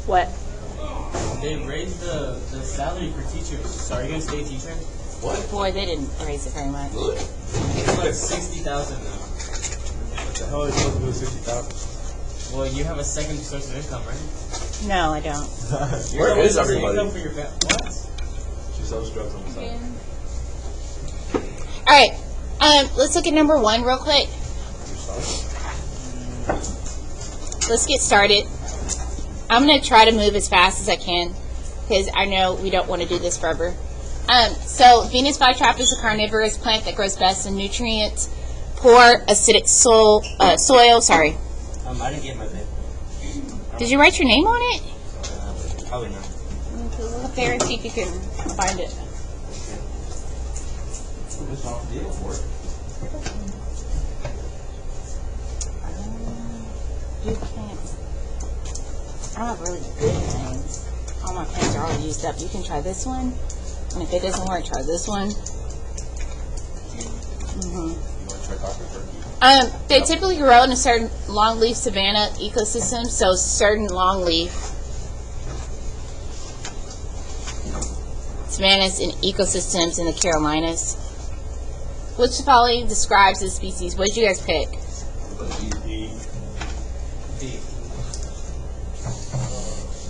What? They raised the salary for teachers. So are you gonna stay a teacher? What? Boy, they didn't raise it very much. Good. It's like 60,000 now. What the hell are you supposed to do with 60,000? Well, you have a second source of income, right? No, I don't. Where is everybody? Income for your what? She sells drugs on the side. All right. Let's look at number 1 real quick. Let's get started. I'm going to try to move as fast as I can because I know we don't want to do this forever. So Venus flytrap is a carnivorous plant that grows best in nutrient-poor, acidic soil. Sorry. I didn't get my bid. Did you write your name on it? Probably not. Look up there and see if you can find it. You can't. I don't have really good names. All my pens are all used up. You can try this one. And if it doesn't work, try this one. They typically grow in a certain longleaf savanna ecosystem, so certain longleaf savannas and ecosystems in the Carolinas. Which the following describes this species? What did you guys pick? D.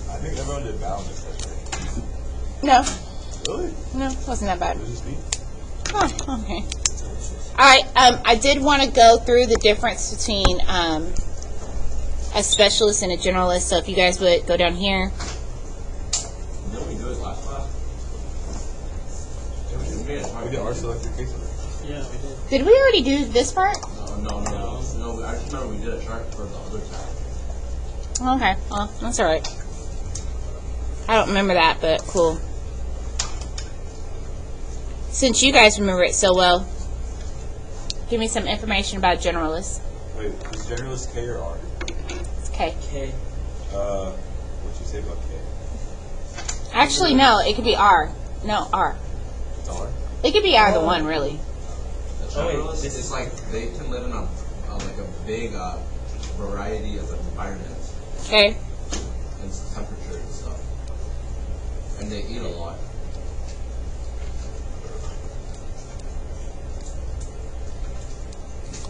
I think everyone did balance yesterday. No. Really? No, wasn't that bad. Was this me? Oh, okay. All right. I did want to go through the difference between a specialist and a generalist. So if you guys would go down here. Didn't we do it last class? We did our selected case. Yeah, we did. Did we already do this part? No. I just remember we did a chart for the other side. Okay. Well, that's all right. I don't remember that, but cool. Since you guys remember it so well, give me some information about generalists. Wait, is generalist K or R? It's K. Okay. What'd you say about K? Actually, no. It could be R. No, R. It's R? It could be either one, really. The generalist is like they can live in a like a big variety of environments Okay. and temperature and stuff, and they eat a lot.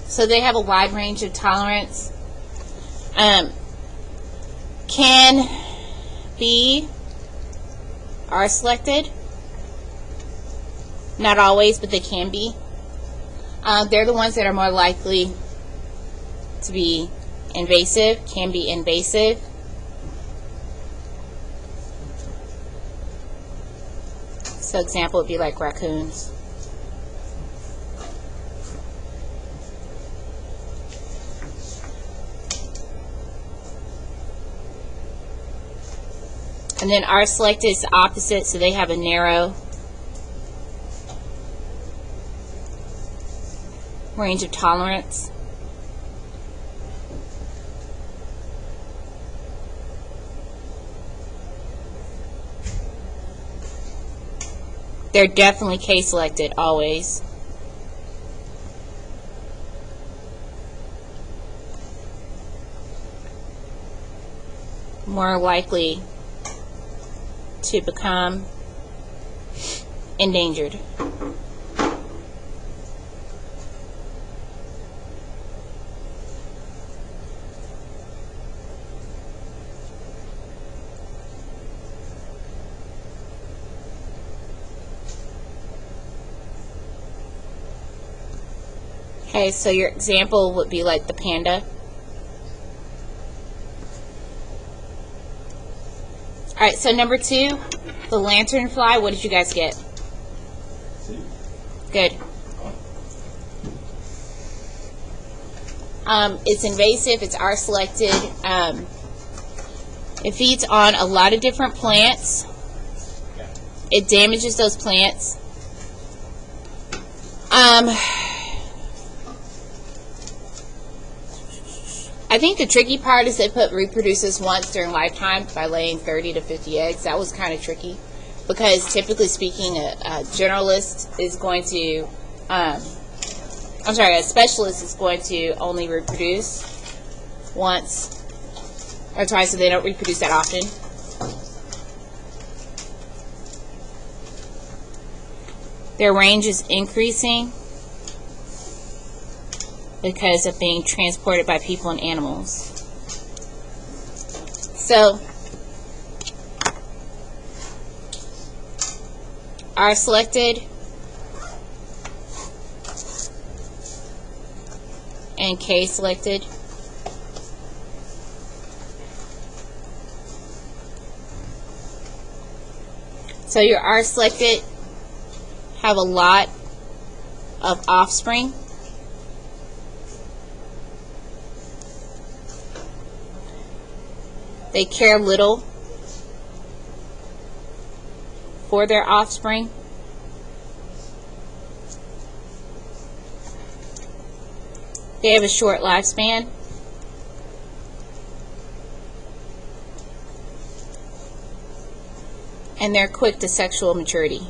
So they have a wide range of tolerance. Can be are selected. Not always, but they can be. They're the ones that are more likely to be invasive, can be invasive. So example would be like raccoons. And then R selected is the opposite, so they have a narrow range of tolerance. They're definitely K selected, always. More likely to become endangered. Okay, so your example would be like the panda. Alright, so number 2, the lanternfly. What did you guys get? C. Good. It's invasive. It's R selected. It feeds on a lot of different plants. It damages those plants. I think the tricky part is they put reproduces once during lifetime by laying 30 to 50 eggs. That was kind of tricky because typically speaking, a generalist is going to, a specialist is going to only reproduce once or twice, so they don't reproduce that often. Their range is increasing because of being transported by people and animals. So, R selected and K selected. So your R selected have a lot of offspring. They care little for their offspring. They have a short lifespan. And they're quick to sexual maturity.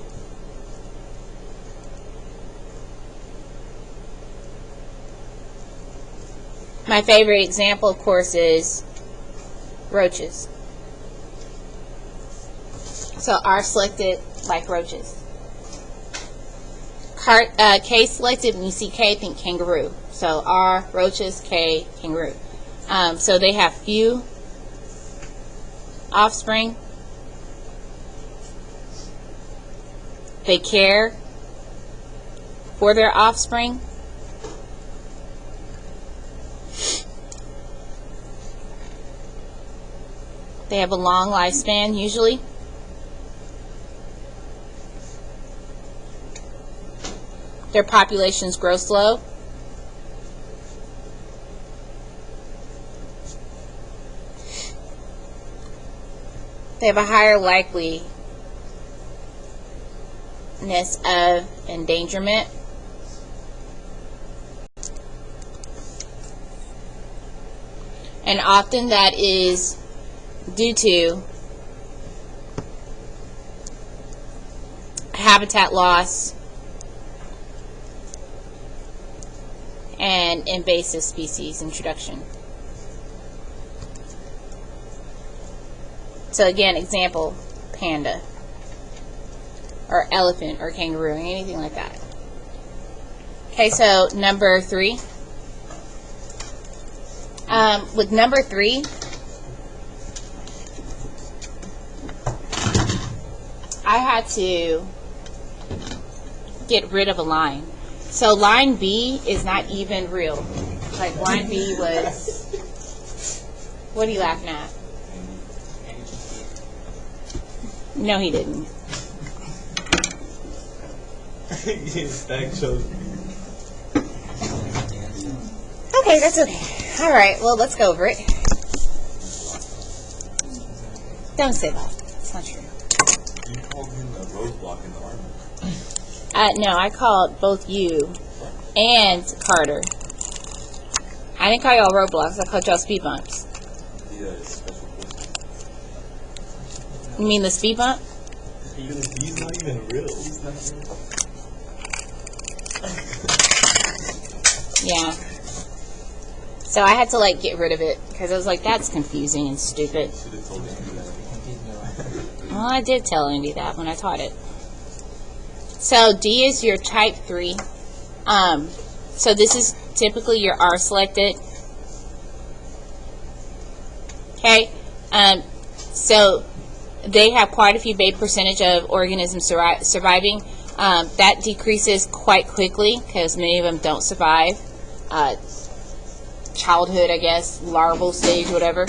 My favorite example, of course, is roaches. So R selected, like roaches. K selected, when you see K, think kangaroo. So R, roaches, K, kangaroo. So they have few offspring. They care for their offspring. They have a long lifespan, usually. Their populations grow slow. They have a higher likeliness of endangerment. And often that is due to habitat loss and invasive species introduction. So again, example, panda or elephant or kangaroo, anything like that. Okay, so number 3. With number 3, I had to get rid of a line. So line B is not even real. Like line B was, what are you laughing at? No, he didn't. Back shows. Okay, that's okay. All right, well, let's go over it. Don't say that. It's not true. You called him a roadblock in the army. No, I called both you and Carter. I didn't call y'all roadblocks. I called y'all speed bumps. The special forces. You mean the speed bump? He's not even real. He's not real. Yeah. So I had to like get rid of it because I was like, that's confusing and stupid. Should have told him that. Well, I did tell Andy that when I taught it. So D is your type 3. So this is typically your R selected. Okay. So they have quite a few big percentage of organisms surviving. That decreases quite quickly because many of them don't survive childhood, I guess, larval stage, whatever.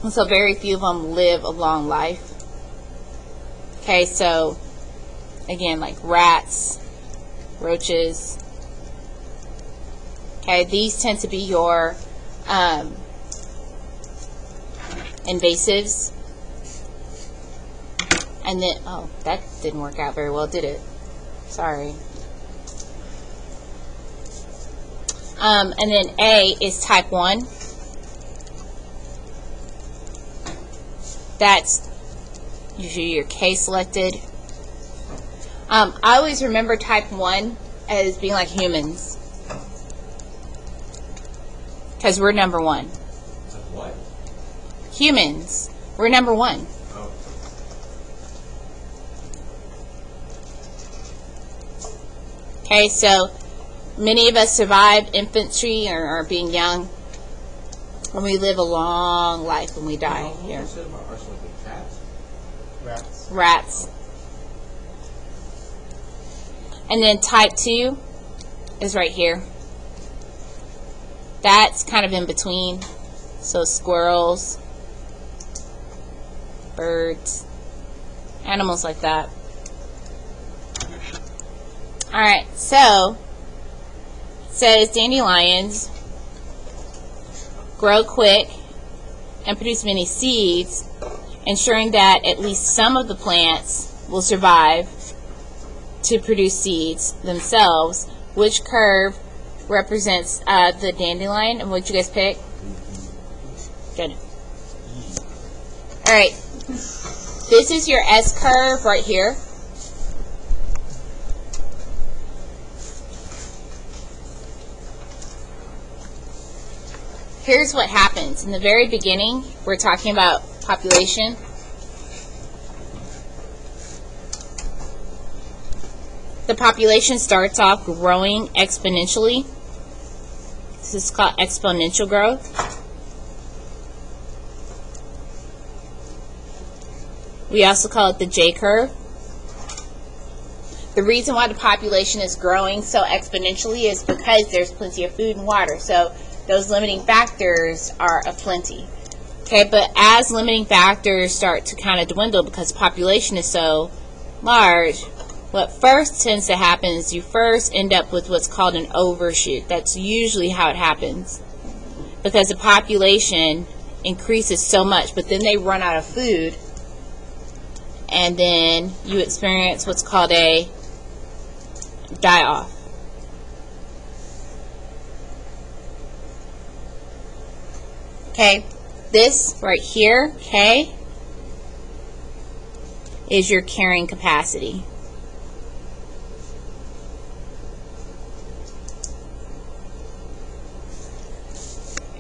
And so very few of them live a long life. Okay, so again, like rats, roaches. Okay, these tend to be your invasives. And then, oh, that didn't work out very well, did it? Sorry. And then A is type 1. That's usually your K selected. I always remember type 1 as being like humans. Because we're number 1. What? Humans. We're number 1. Oh. Okay, so many of us survive infancy or being young, and we live a long life when we die here. What said about arsenal with cats? Rats. Rats. And then type 2 is right here. That's kind of in between. So squirrels, birds, animals like that. Alright, so it says dandelions grow quick and produce many seeds, ensuring that at least some of the plants will survive to produce seeds themselves. Which curve represents the dandelion? And what'd you guys pick? Good. Alright, this is your S curve right here. Here's what happens. In the very beginning, we're talking about population. The population starts off growing exponentially. This is called exponential growth. We also call it the J curve. The reason why the population is growing so exponentially is because there's plenty of food and water. So those limiting factors are aplenty. Okay, but as limiting factors start to kind of dwindle because population is so large, what first tends to happen is you first end up with what's called an overshoot. That's usually how it happens, because the population increases so much, but then they run out of food, and then you experience what's called a die-off. Okay, this right here, K, is your carrying capacity.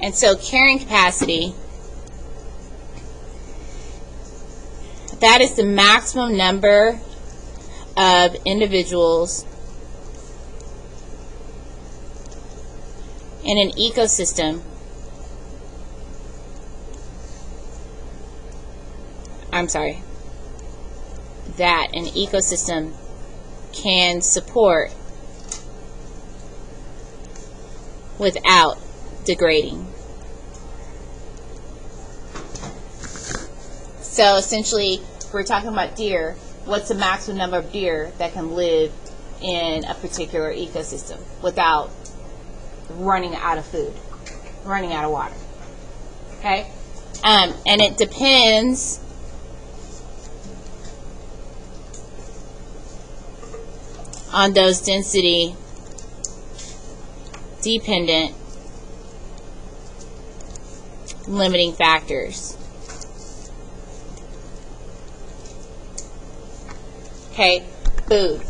And so carrying capacity, that is the maximum number of individuals in an ecosystem. I'm sorry, that an ecosystem can support without degrading. So essentially, we're talking about deer. What's the maximum number of deer that can live in a particular ecosystem without running out of food, running out of water? Okay? And it depends on those density dependent limiting factors. Okay, food,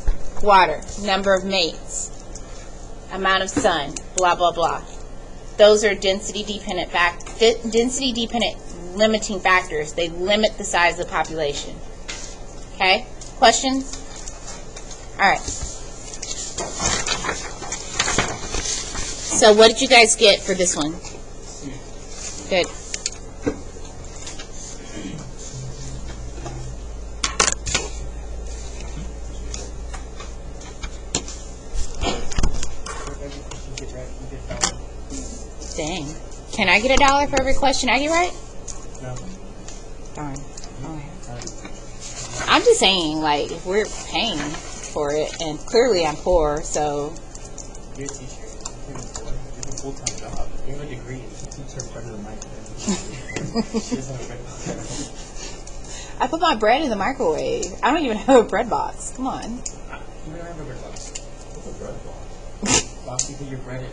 water, number of mates, amount of sun, blah blah blah. Those are density dependent limiting factors. They limit the size of the population. Okay, questions? All right. So what did you guys get for this one? Good. Dang. Can I get $1 for every question I get right? No. Darn. Okay. I'm just saying, like, if we're paying for it, and clearly I'm poor, so. You're a teacher. You have a full-time job. You have a degree. Teach her better than mine. She doesn't have a bread box. I put my bread in the microwave. I don't even have a bread box. Come on. You don't have a bread box. What's a bread box? Box you put your bread in.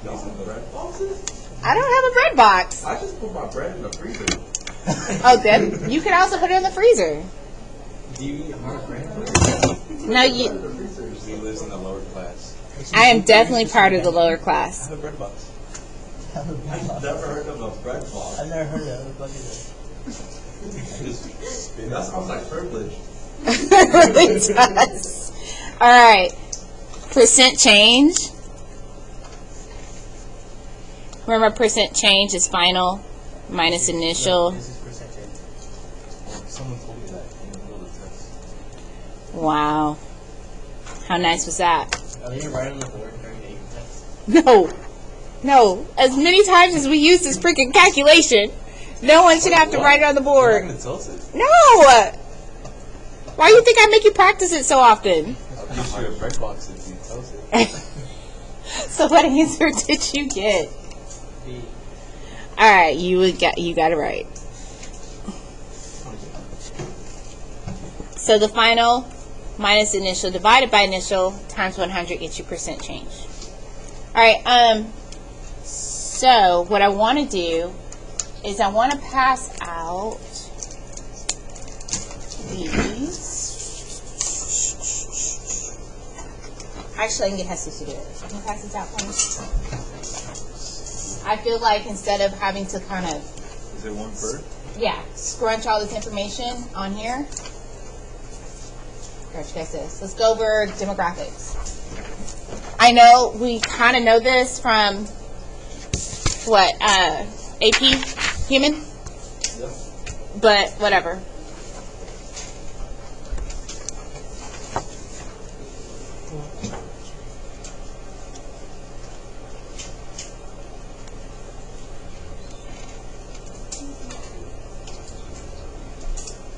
Y'all have bread boxes? I don't have a bread box. I just put my bread in the freezer. Oh, then you can also put it in the freezer. Do you eat hard bread? No, you. He lives in the lower class. I am definitely part of the lower class. I have a bread box. I've never heard of a bread box. I've never heard of it. Look at it. That sounds like privilege. It really does. All right. Percent change. Remember, percent change is final minus initial. This is percentage. Someone told me that in the middle of the test. Wow. How nice was that? Are they right on the board during the APE test? No. No. As many times as we use this freaking calculation, no one should have to write it on the You're board. not gonna tell us it. No! Why do you think I make you practice it so often? I'll give you a break box if you tell us it. So what answer did you get? B. Alright, you got it right. So the final minus initial divided by initial times 100 gets you percent change. Alright, so what I want to do is I want to pass out these. Actually, I can get Hestus to do it. Can you pass this out for me? I feel like instead of having to kind of, Is it one per? yeah, scrunch all this information on here. What you guys this? Let's go over demographics. I know we kind of know this from what AP human, but whatever.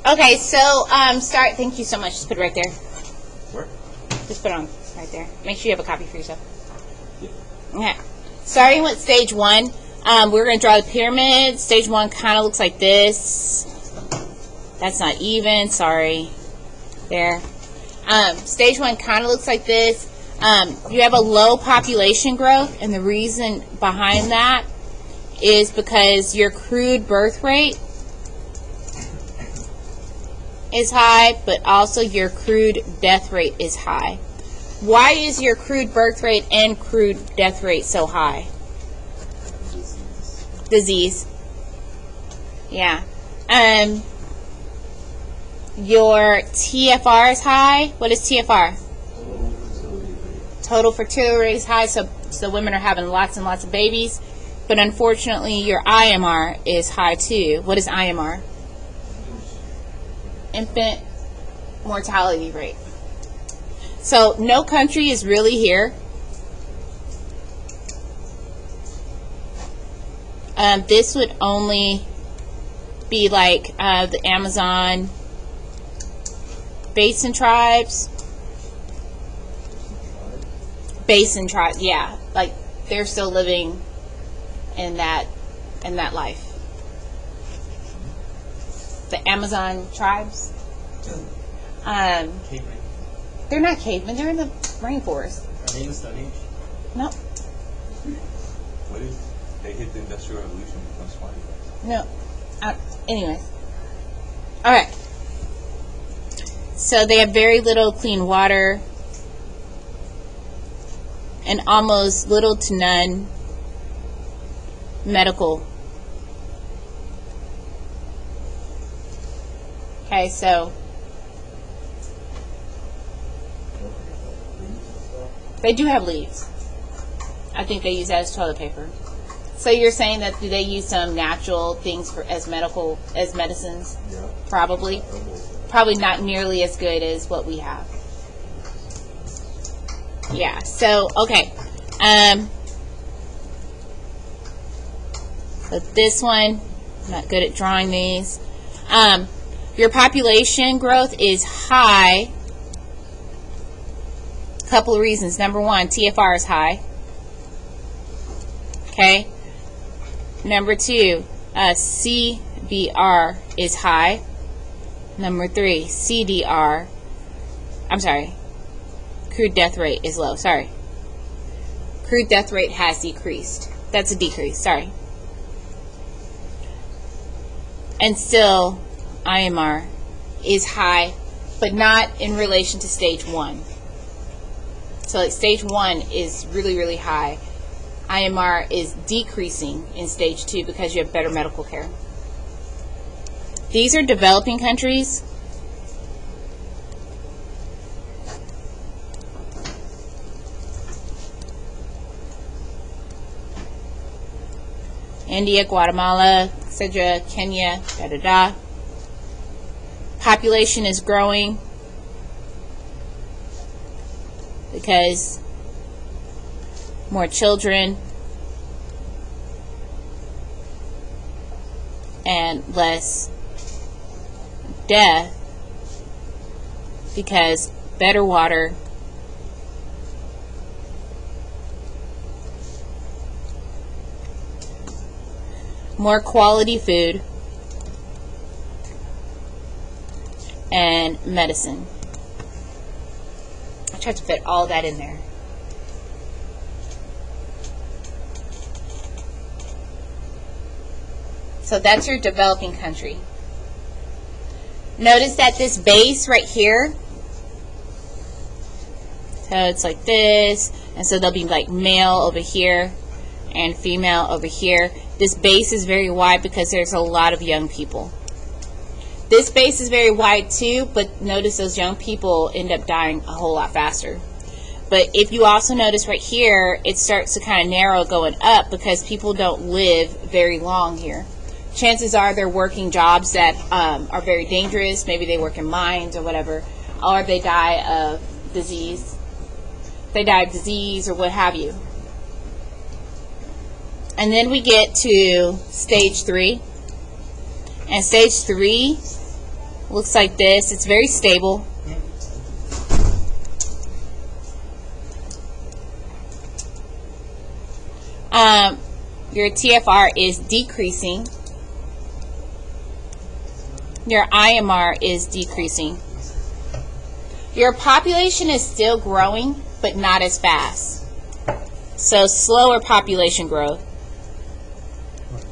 Okay, so start. Thank you so much. Just put it right there. Where? Just put it on right there. Make sure you have a copy for yourself. Okay. Starting with stage 1, we're going to draw the pyramid. Stage 1 kind of looks like this. That's not even. Sorry. There. Stage 1 kind of looks like this. You have a low population growth, and the reason behind that is because your crude birth rate is high, but also your crude death rate is high. Why is your crude birth rate and crude death rate so high? Disease. Yeah. Your TFR is high. What is TFR? Total fertility rate is high, so women are having lots and lots of babies. But unfortunately, your IMR is high too. What is IMR? Infant mortality rate. So no country is really here. This would only be like the Amazon basin tribes. Basin tribe, yeah, like they're still living in that life. The Amazon tribes. Caveman. They're not cavemen. They're in the rainforest. Are they in the Stone Age? No, What if they hit the Industrial Revolution and become swine? no. Anyways, all right. So they have very little clean water and almost little to none medical. Okay, so they do have leaves. I think they use that as toilet paper. So you're saying that do they use some natural things for as medicines? Yeah. Probably. Probably not nearly as good as what we have. Yeah. So okay. So this one, I'm not good at drawing these. Your population growth is high. A couple of reasons. Number one, TFR is high. Okay. Number two, CBR is high. Number three, CDR. I'm sorry. Crude death rate is low. Sorry. Crude death rate has decreased. That's a decrease. Sorry. And still, IMR is high, but not in relation to stage 1. So like stage 1 is really, really high. IMR is decreasing in stage 2 because you have better medical care. These are developing countries. India, Guatemala, etc., Kenya, da. Population is growing because more children and less death because better water, more quality food, and medicine. I tried to fit all that in there. So that's your developing country. Notice that this base right here, so it's like this, and so there'll be like male over here and female over here. This base is very wide because there's a lot of young people. This base is very wide too, but notice those young people end up dying a whole lot faster. But if you also notice right here, it starts to kind of narrow going up because people don't live very long here. Chances are they're working jobs that are very dangerous. Maybe they work in mines or whatever, or they die of disease. They die of disease or what have you. And then we get to stage 3. And stage 3 looks like this. It's very stable. Your TFR is decreasing. Your IMR is decreasing. Your population is still growing, but not as fast. So slower population growth.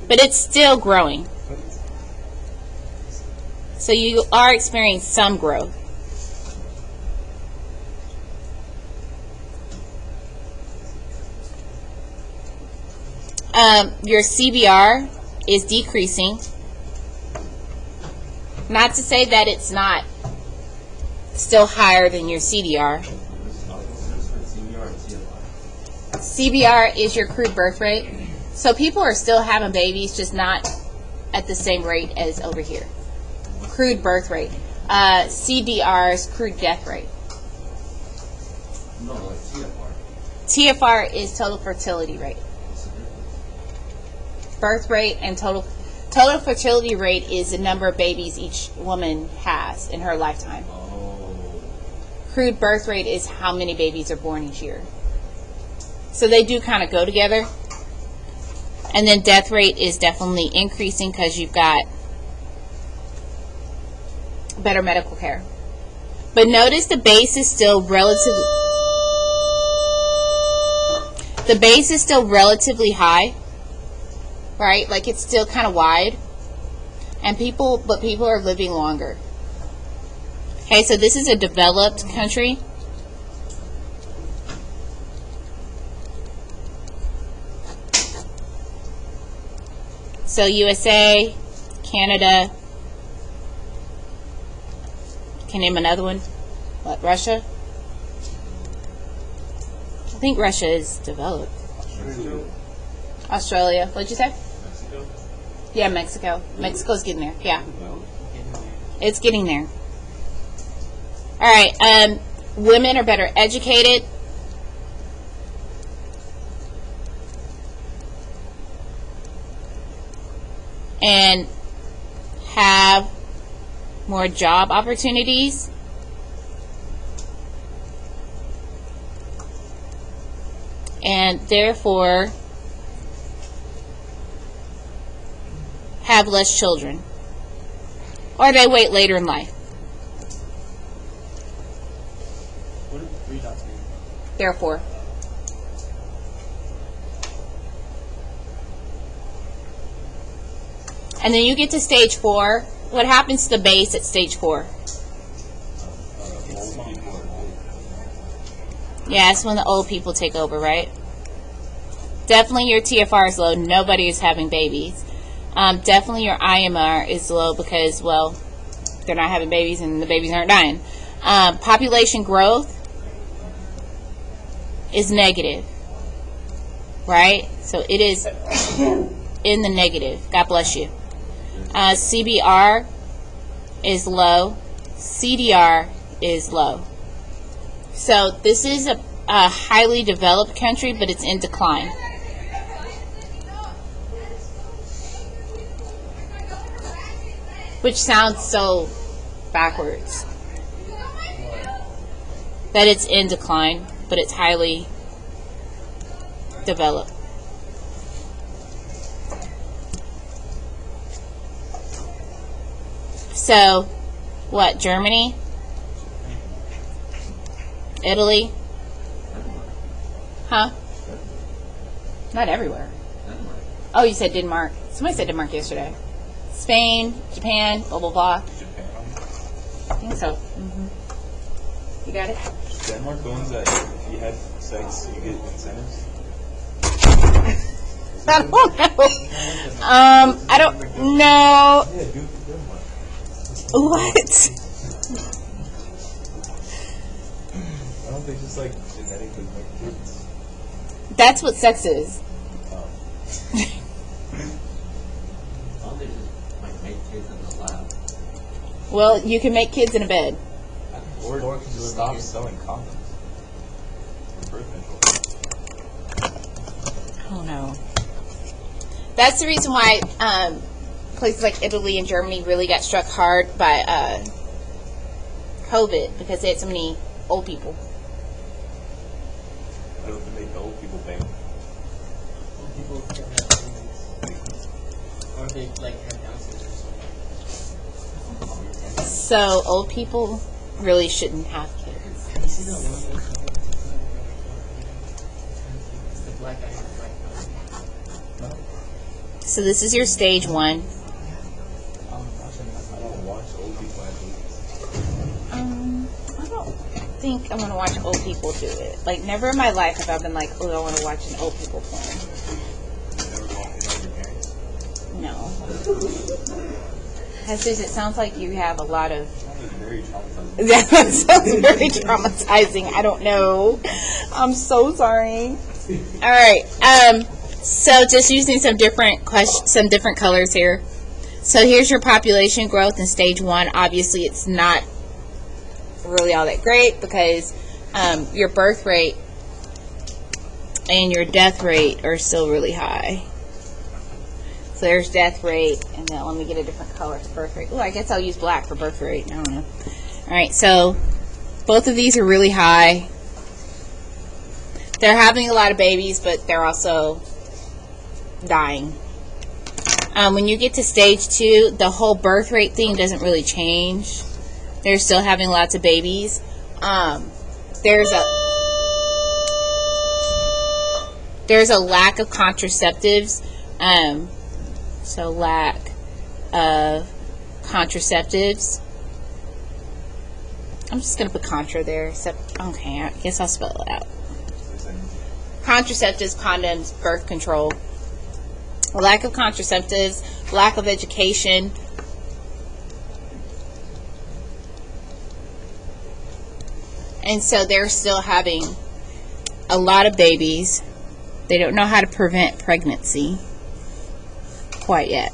But it's still growing. So you are experiencing some growth. Your CBR is decreasing. Not to say that it's not still higher than your CDR. CBR is your crude birth rate. So people are still having babies, just not at the same rate as over here. Crude birth rate. CDR is crude death rate. No, like TFR. TFR is total fertility rate. Birth rate and total fertility rate is the number of babies each woman has in her lifetime. Oh. Crude birth rate is how many babies are born each year. So they do kind of go together. And then death rate is definitely increasing because you've got better medical care. But notice the base is still relatively high, right? Like it's still kind of wide, and people are living longer. Okay, so this is a developed country. So USA, Canada. Can you name another one? What, Russia? I think Russia is developed. Australia. What'd you say? Mexico. Yeah, Mexico. Mexico's getting there. Yeah. It's getting there. Alright, women are better educated. And have more job opportunities. And therefore have less children. Or they wait later in life. What do 3 dots mean? Therefore. And then you get to stage 4. What happens to the base at stage 4? Yeah, it's when the old people take over, right? Definitely your TFR is low. Nobody is having babies. Definitely your IMR is low because, well, they're not having babies and the babies aren't dying. Population growth is negative, right? So it is in the negative. God bless you. CBR is low. CDR is low. So this is a highly developed country, but it's in decline. Which sounds so backwards. That it's in decline, but it's highly developed. So, what, Germany? Italy? Huh? Not everywhere. Oh, you said Denmark. Somebody said Denmark yesterday. Spain, Japan, blah, blah, blah. Japan. I think so. You got it? Denmark, the ones that if you have sex, you get incentives. I don't know. I don't know. Yeah, dude, Denmark. What? I don't think just like genetically make kids. That's what sex is. All they just like make kids in the lab. Well, you can make kids in a bed. Or just stop selling condoms. For birth control. Oh no. That's the reason why places like Italy and Germany really got struck hard by COVID, because they had so many old people. I don't think make old people pay. Old people can have things. Or they like have Down syndrome or something. So old people really shouldn't have kids. Have you seen that one? It's the black guy and the white guy. So this is your stage 1. I don't watch old people have I don't think I want to watch old people do it. Like, never in my life have I been like, oh, I want to watch an old people porn. never watched it with your parents. No. Jesus, it sounds like you have a lot of... It's very traumatizing. That sounds very traumatizing. I don't know. I'm so sorry. All right. So just using some different colors here. So here's your population growth in stage 1. Obviously, it's not really all that great because your birth rate and your death rate are still really high. So there's death rate, and then let me get a different color for birth rate. Oh, I guess I'll use black for birth rate. I don't know. All right, so both of these are really high. They're having a lot of babies, but they're also dying. When you get to stage 2, the whole birth rate thing doesn't really change. They're still having lots of babies. There's a lack of contraceptives. So lack of contraceptives. I'm just going to put contra there. Okay, I guess I'll spell it out. Contraceptives, condoms, birth control. Lack of contraceptives, lack of education. And so they're still having a lot of babies. They don't know how to prevent pregnancy quite yet.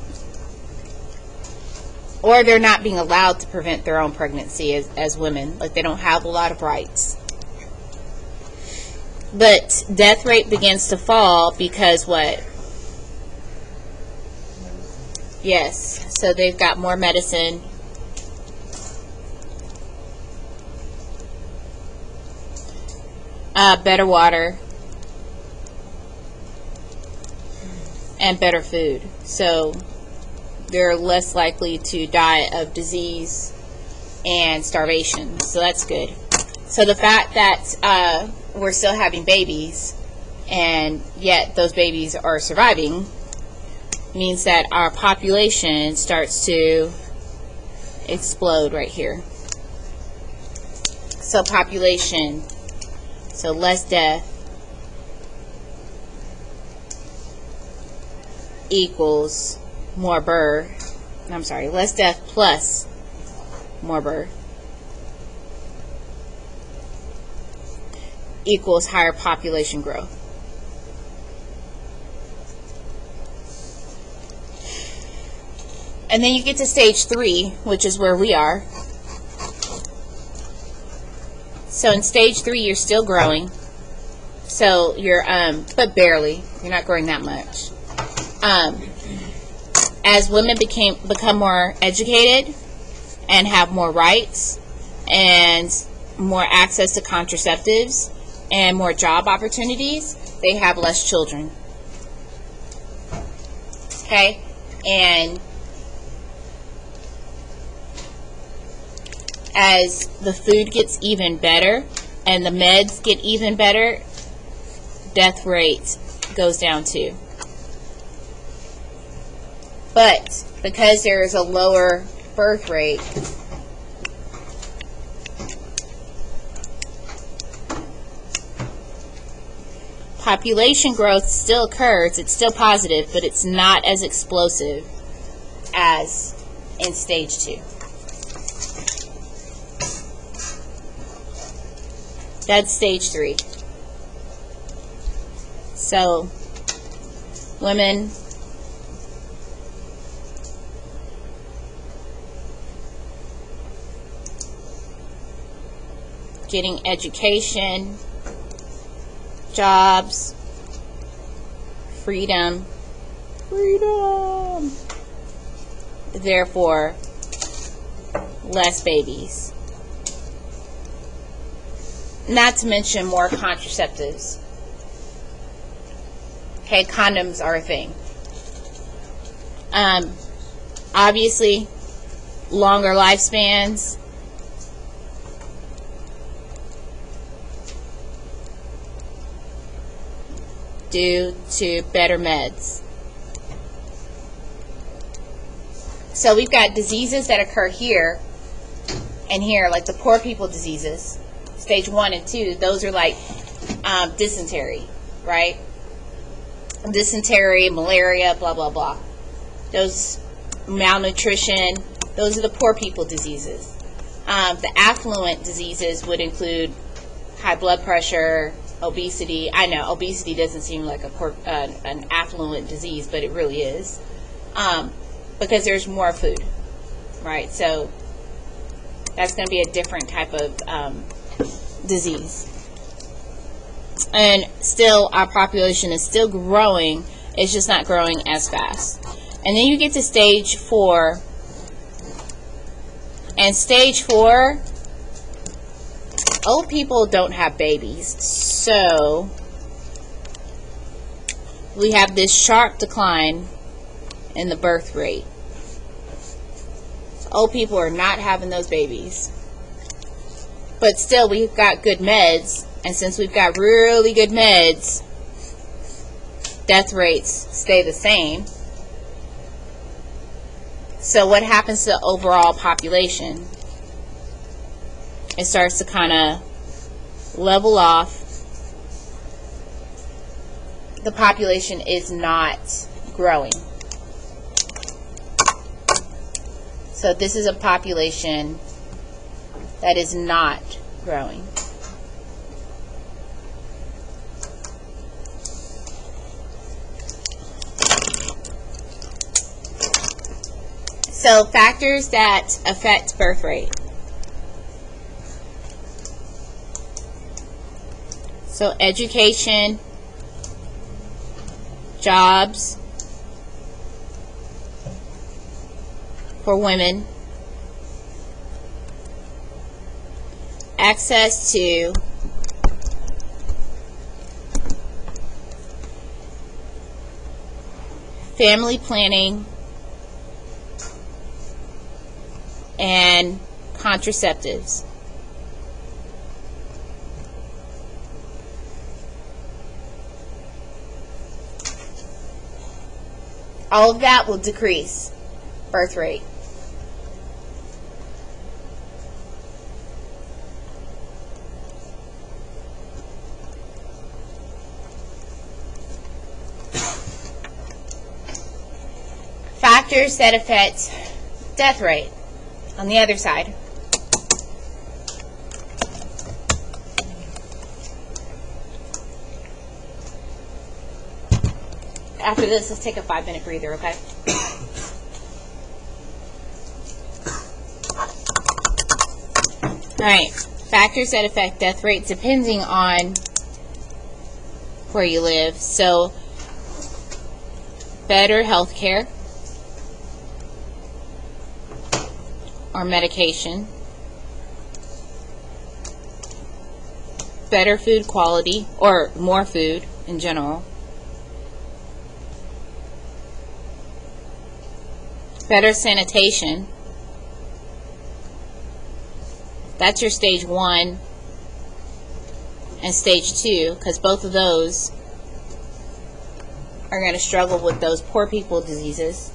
Or they're not being allowed to prevent their own pregnancy as women. Like, they don't have a lot of rights. But death rate begins to fall because what? Yes. So they've got more medicine. Better water. And better food. So they're less likely to die of disease and starvation. So that's good. So the fact that we're still having babies and yet those babies are surviving means that our population starts to explode right here. So population, so less death equals more birth. I'm sorry, less death plus more birth equals higher population growth. And then you get to stage 3, which is where we are. So in stage 3, you're still growing. So you're, but barely. You're not growing that much. As women become more educated and have more rights and more access to contraceptives and more job opportunities, they have less children. Okay? And as the food gets even better and the meds get even better, death rate goes down too. But because there is a lower birth rate, population growth still occurs. It's still positive, but it's not as explosive as in stage 2. That's stage 3. So, women, getting education, jobs, freedom, therefore, less babies. Not to mention more contraceptives. Okay, condoms are a thing. Obviously, longer lifespans. Due to better meds. So we've got diseases that occur here and here, like the poor people diseases. Stage 1 and 2, those are like dysentery, right? Dysentery, malaria, blah, blah, blah. Those malnutrition, those are the poor people diseases. The affluent diseases would include high blood pressure, obesity. I know obesity doesn't seem like an affluent disease, but it really is, because there's more food, right? So that's going to be a different type of disease. And still, our population is still growing. It's just not growing as fast. And then you get to stage 4, and stage 4, old people don't have babies, so we have this sharp decline in the birth rate. Old people are not having those babies. But still, we've got good meds, and since we've got really good meds, death rates stay the same. So what happens to the overall population? It starts to kind of level off. The population is not growing. So this is a population that is not growing. So factors that affect birth rate. So education, jobs for women, access to family planning and contraceptives. All of that will decrease birth rate. Factors that affect death rate on the other side. After this, let's take a 5-minute breather, okay? Alright, factors that affect death rates depending on where you live. So, better health care or medication, better food quality or more food in general, better sanitation. That's your stage 1 and stage 2, because both of those are going to struggle with those poor people diseases.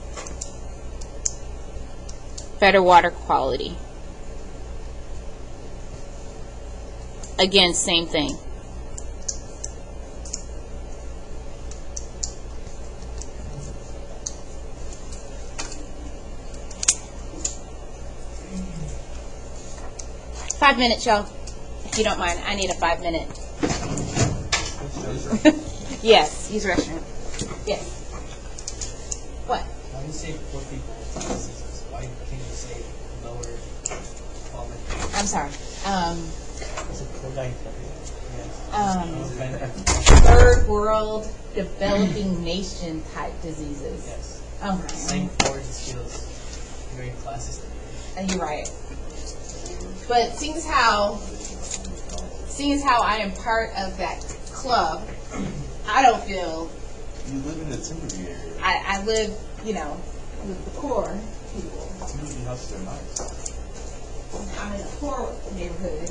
Better water quality. Again, same thing. Five minutes, y'all. If you don't mind, I need a 5 minute. Yes, use the restroom. Yes. What? Why do you say poor people diseases? Why can't you say lower quality? I'm sorry. It's a poor guy. Yes. Third world developing nation type diseases. Yes. Okay. Same poor just feels very classist to me. You're right. But seeing as how I am part of that club, I don't feel. You live in the Timberview area. I live, with the poor people. Timberview houses are nice. I'm in a poor neighborhood.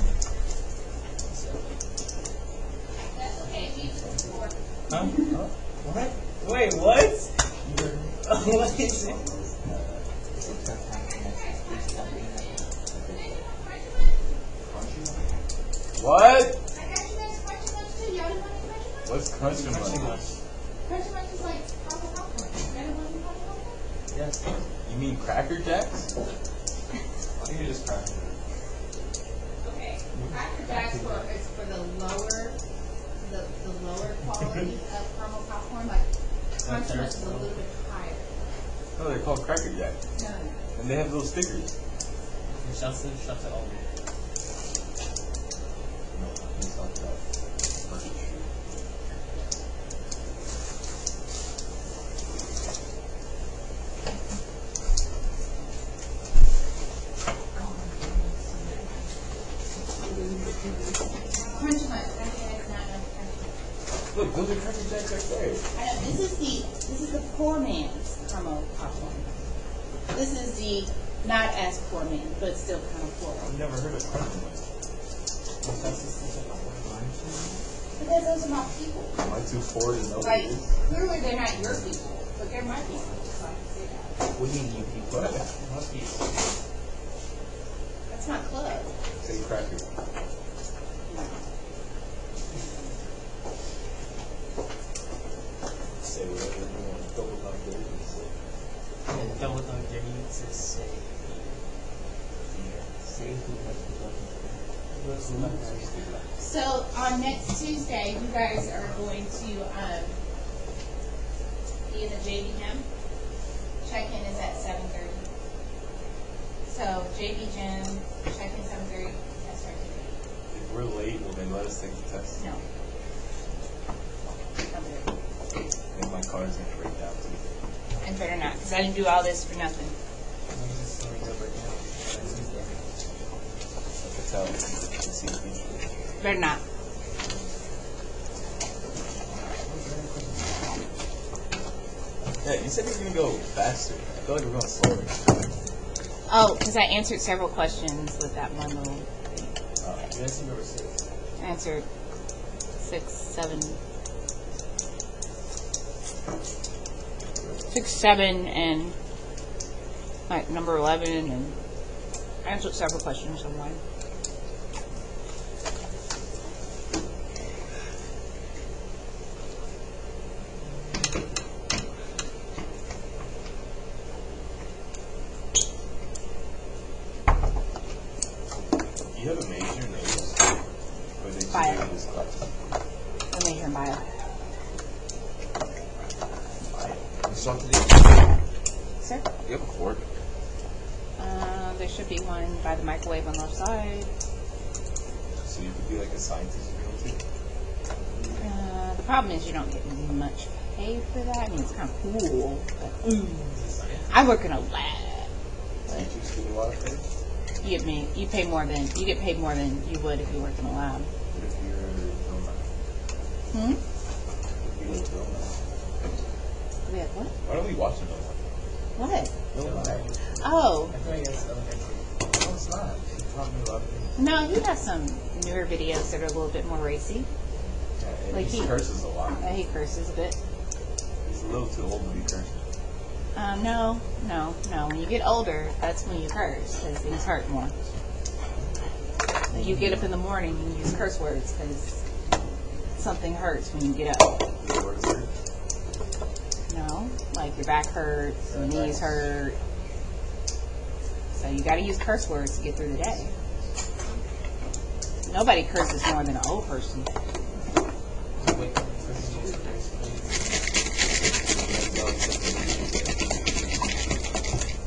So. That's okay. Jesus is poor. Huh? What? Wait, what? What is it? What? I got you guys Crunchy Munch too. Y'all didn't want any Crunchy Munch? What's Crunchy Munch? Crunchy Munch is like caramel popcorn. You guys want any caramel popcorn? Yes. You mean Cracker Jacks? I think you're just Cracker. Okay. Cracker Jacks is for the lower quality of caramel popcorn. Like Crunchy Munch is a little bit higher. No, they're called Cracker Jacks. No. And they have little stickers. Shouts to all of you. No, it's not that. Perfect shoe. Crunchy Munch. I think it's not enough Crunchy Munch. Look, those are Cracker Jacks right there. I know, this is the poor man's caramel popcorn. This is the not as poor man, but still kind of poor. I've never heard of Crunchy Munch. Because those are my people. Am I too poor to know what Like, it is? clearly they're not your people, but they're my people. So I can say that. What do you mean, you people? What? Must be. That's my club. Say Cracker. Say whatever you want. Double down there. And double dog Jenny says say. Say who has the So on next Tuesday, you guys are going to be in the JV gym. Check-in is at 7:30. So JV gym, check-in 7:30. Test start today. If we're late, will they let us take the test? No. 7:30. I think my car's gonna break down too. And better not, because I didn't do all this for nothing. I can tell. I can see the future. Better not. Yeah, you said you were gonna go faster. I feel like we're going slower. Oh, because I answered several questions with that one little thing. You answered number 6. I answered 6, 7. 6, 7, and like number 11, and I answered several questions online. You have a major in English? Or they Bio. just this class? Let me hear bio. You saw today? Sir? You have a fork? There should be one by the microwave on the left side. So you could be like a scientist if you want to. The problem is you don't get much pay for that. I mean, it's kind of cool. But, I work in a lab. Teachers get a lot of pay. You get paid more than you would if you worked in a lab. But if you're a film Hmm? if you're a film Yeah, what? why don't we watch it? What? I Oh, feel like that's elementary. No, it's not. It taught me a lot of things. no, he has some newer videos that are a little bit more racy. Yeah, and Like he he- curses a lot. He curses a bit. He's a little too old to be cursing. No. When you get older, that's when you curse because things hurt more. You get up in the morning and use curse words because something hurts when you get up. Your words hurt. No, like your back hurts, your knees hurt. So you got to use curse words to get through the day. Nobody curses more than an old person. Wake up and first use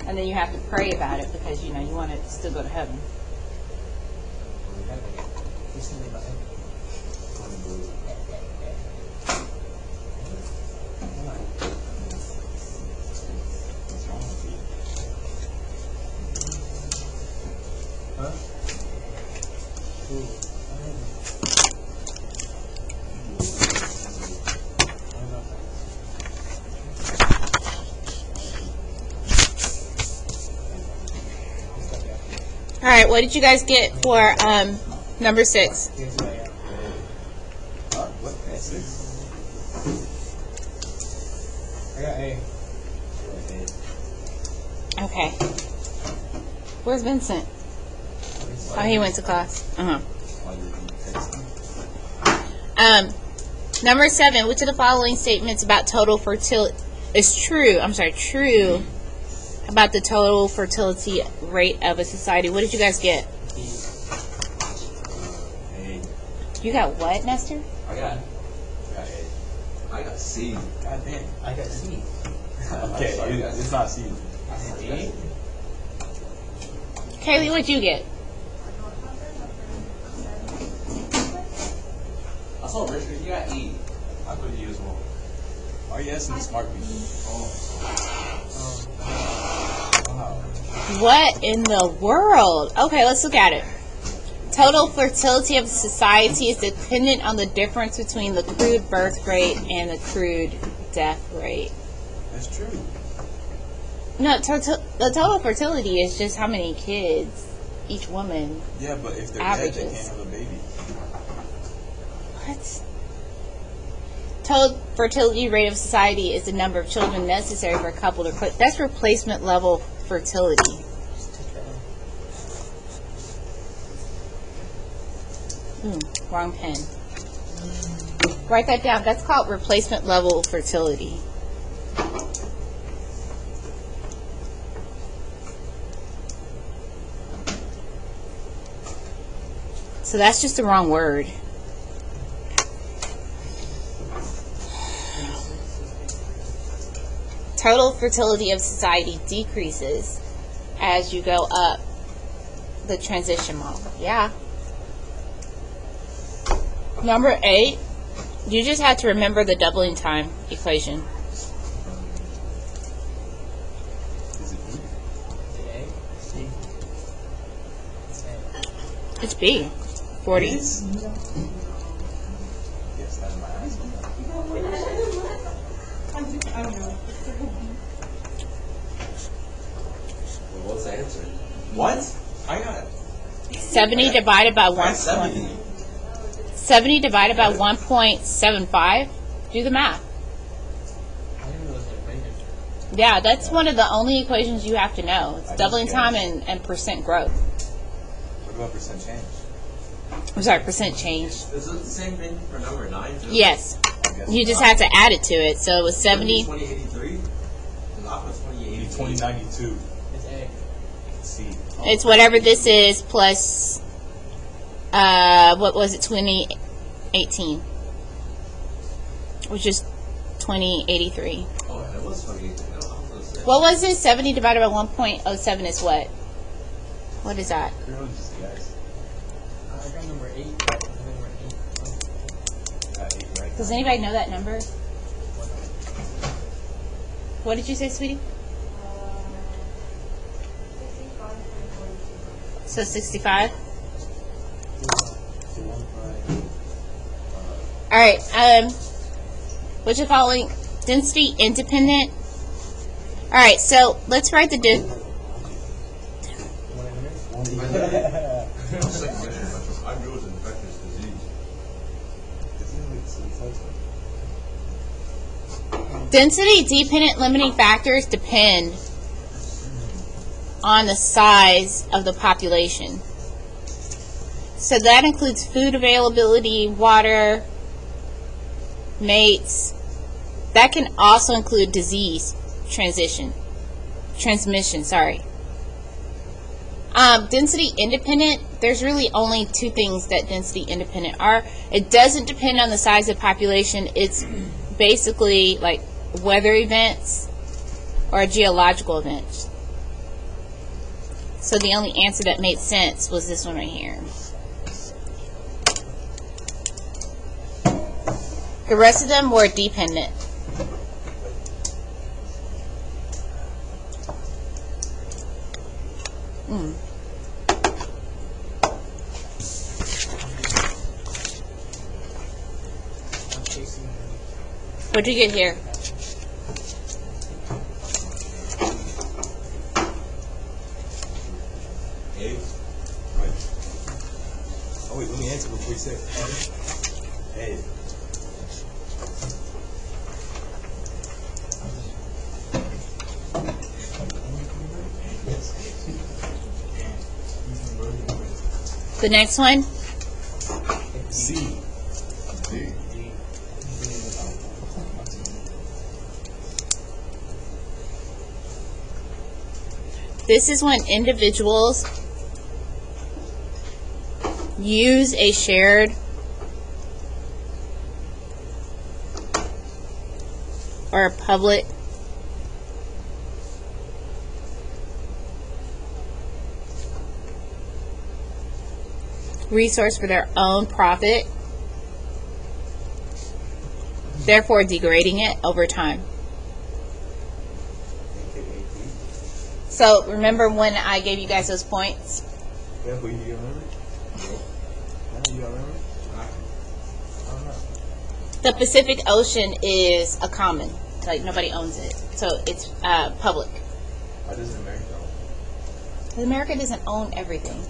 And then you have to pray about it because you want it to still go to heaven. recently about it. What's wrong with you? Huh? Ooh. I don't know. All right, what did you guys get for number 6? Here's who I am. Huh? What? 6? I got A. Okay. Where's Vincent? Oh, he went to class. Number 7. Which of the following statements about total fertility is true? True about the total fertility rate of a society. What did you guys get? A. You got what, Nestor? I got A. I got C. God damn. I got C. Okay, sorry, it's not C. I said A. Kaylee, what'd you get? I saw Richard. You got E. I put E as well. Are you asking the smart people? Wow. What in the world? Okay, let's look at it. Total fertility of society is dependent on the difference between the crude birth rate and the crude death rate. That's true. No, the total fertility is just how many kids each woman. Yeah, but if they're dead, they Averages. can't have a baby. What? Total fertility rate of society is the number of children necessary for a couple to quit. That's replacement level fertility. Just touch that one. Wrong pen. Write that down. That's called replacement level fertility. So that's just the wrong word. Total fertility of society decreases as you go up the transition model. Yeah. Number 8, you just have to remember the doubling time equation. Is it E? Is it A? C. It's A. It's B. 40. Yes, that's my answer. Well, what's the answer? What? I got 70 divided by I 1. got 70. 70 divided by 1.75. Do the math. I didn't know it was an equation. Yeah, that's one of the only equations you have to know. It's I just doubling time guessed. and percent growth. What about percent change? I'm sorry, percent change. Is it the same thing for number 9? Too? Yes. I guess You just not. had to add it to it. So it was 70. 2083? And I was Maybe 2083. 2092. It's A. C. It's whatever this is plus, what was it, 2018, which is 2083. Oh, it was 2083. No, I was gonna say. What was it? 70 divided by 1.07 is what? What is that? Pretty much just guys. I got number 8. Number 8. 8, right? Does anybody know that number? What did you say, sweetie? So 65? All right. Which of the following density independent? All right. So let's write the Second mission, I knew it was an infectious disease. density dependent limiting factors depend on the size of the population. So that includes food availability, water, mates. That can also include disease transmission. Density independent, there's really only two things that density independent are. It doesn't depend on the size of population. It's basically like weather events or geological events. So the only answer that made sense was this one right here. The rest of them were dependent. What'd you get here? Egg? Right. Oh wait, let me answer before you say it. Egg. The next one? C. D. This is when individuals use a shared or a public resource for their own profit, therefore degrading it over time. So remember when I gave you guys those points? Yeah, but you remember? Yeah, you remember? The Pacific Ocean is a common, like nobody owns it, so it's public. Why does America own? Because America doesn't own everything.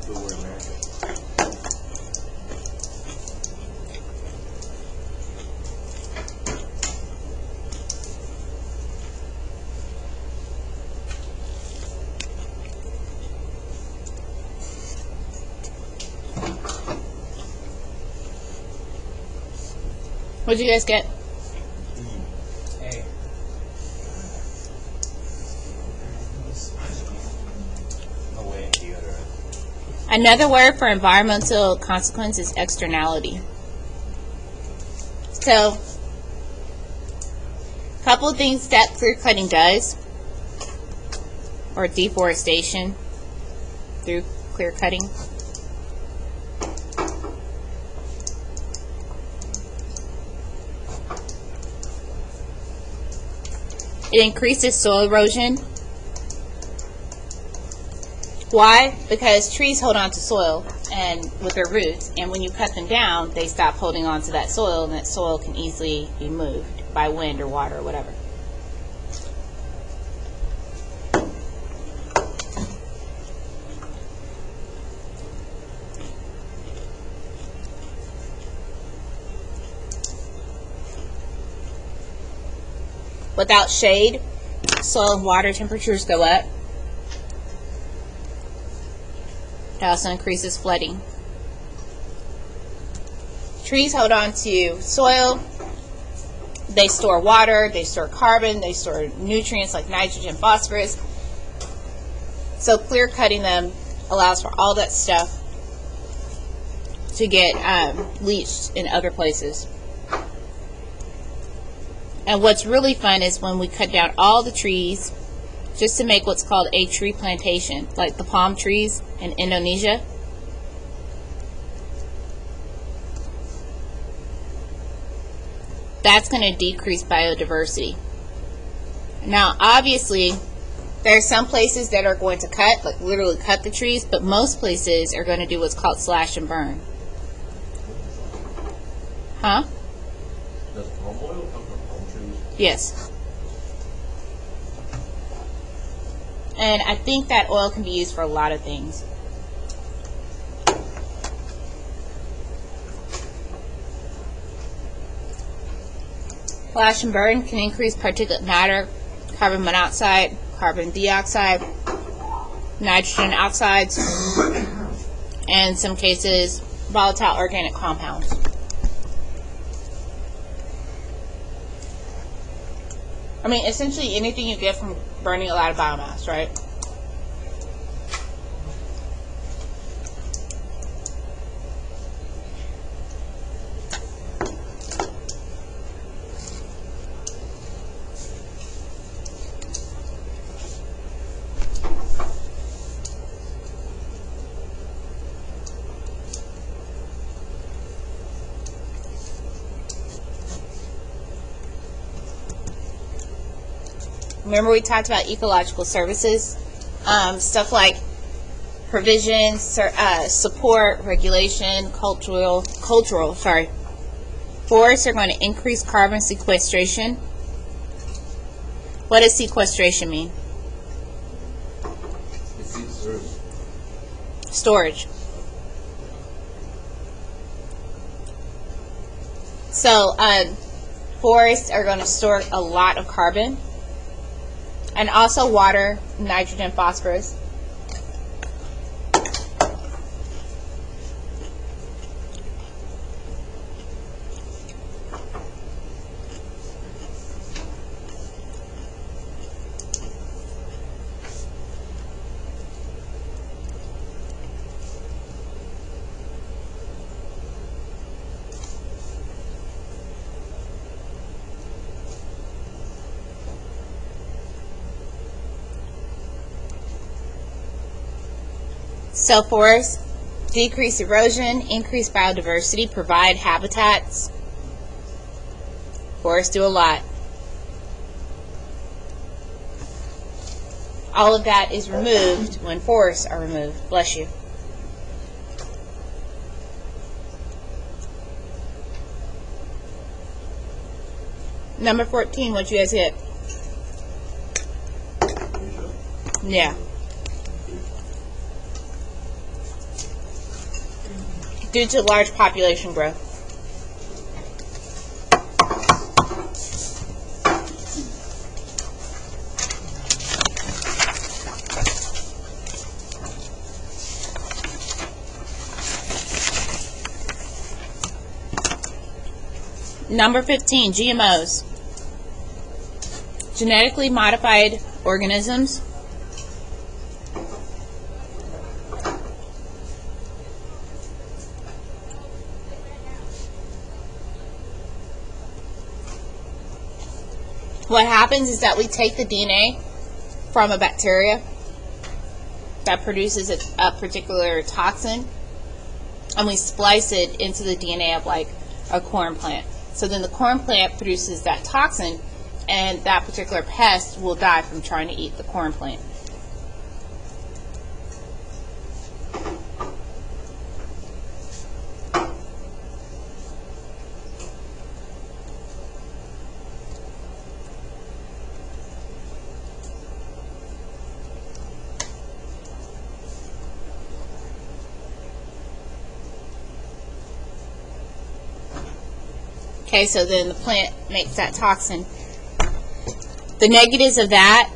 But we're America. What'd you guys get? A. No way, you got it right. Another word for environmental consequence is externality. So, a couple of things that clear cutting does, or deforestation through clear cutting. It increases soil erosion. Why? Because trees hold on to soil and with their roots, and when you cut them down, they stop holding on to that soil, and that soil can easily be moved by wind or water or whatever. Without shade, soil and water temperatures go up. It also increases flooding. Trees hold on to soil. They store water, they store carbon, they store nutrients like nitrogen, phosphorus. So clear cutting them allows for all that stuff to get leached in other places. And what's really fun is when we cut down all the trees just to make what's called a tree plantation, like the palm trees in Indonesia. that's going to decrease biodiversity. Now, obviously, there are some places that are going to cut, like literally cut the trees, but most places are going to do what's called slash and burn. Huh? Does palm oil come from palm trees? Yes. And I think that oil can be used for a lot of things. Slash and burn can increase particulate matter, carbon monoxide, carbon dioxide, nitrogen oxides, and in some cases, volatile organic compounds. I mean, essentially anything you get from burning a lot of biomass, right? Remember we talked about ecological services, stuff like provision, support, regulation, cultural. Forests are going to increase carbon sequestration. What does sequestration mean? Storage. So forests are going to store a lot of carbon. And also water, nitrogen, phosphorus. So forests decrease erosion, increase biodiversity, provide habitats. Forests do a lot. All of that is removed when forests are removed. Bless you. Number 14, what'd you guys get? Yeah. Due to large population growth. Number 15, GMOs. Genetically modified organisms. What happens is that we take the DNA from a bacteria that produces a particular toxin, and we splice it into the DNA of like a corn plant. So then the corn plant produces that toxin, and that particular pest will die from trying to eat the corn plant. Okay, so then the plant makes that toxin. The negatives of that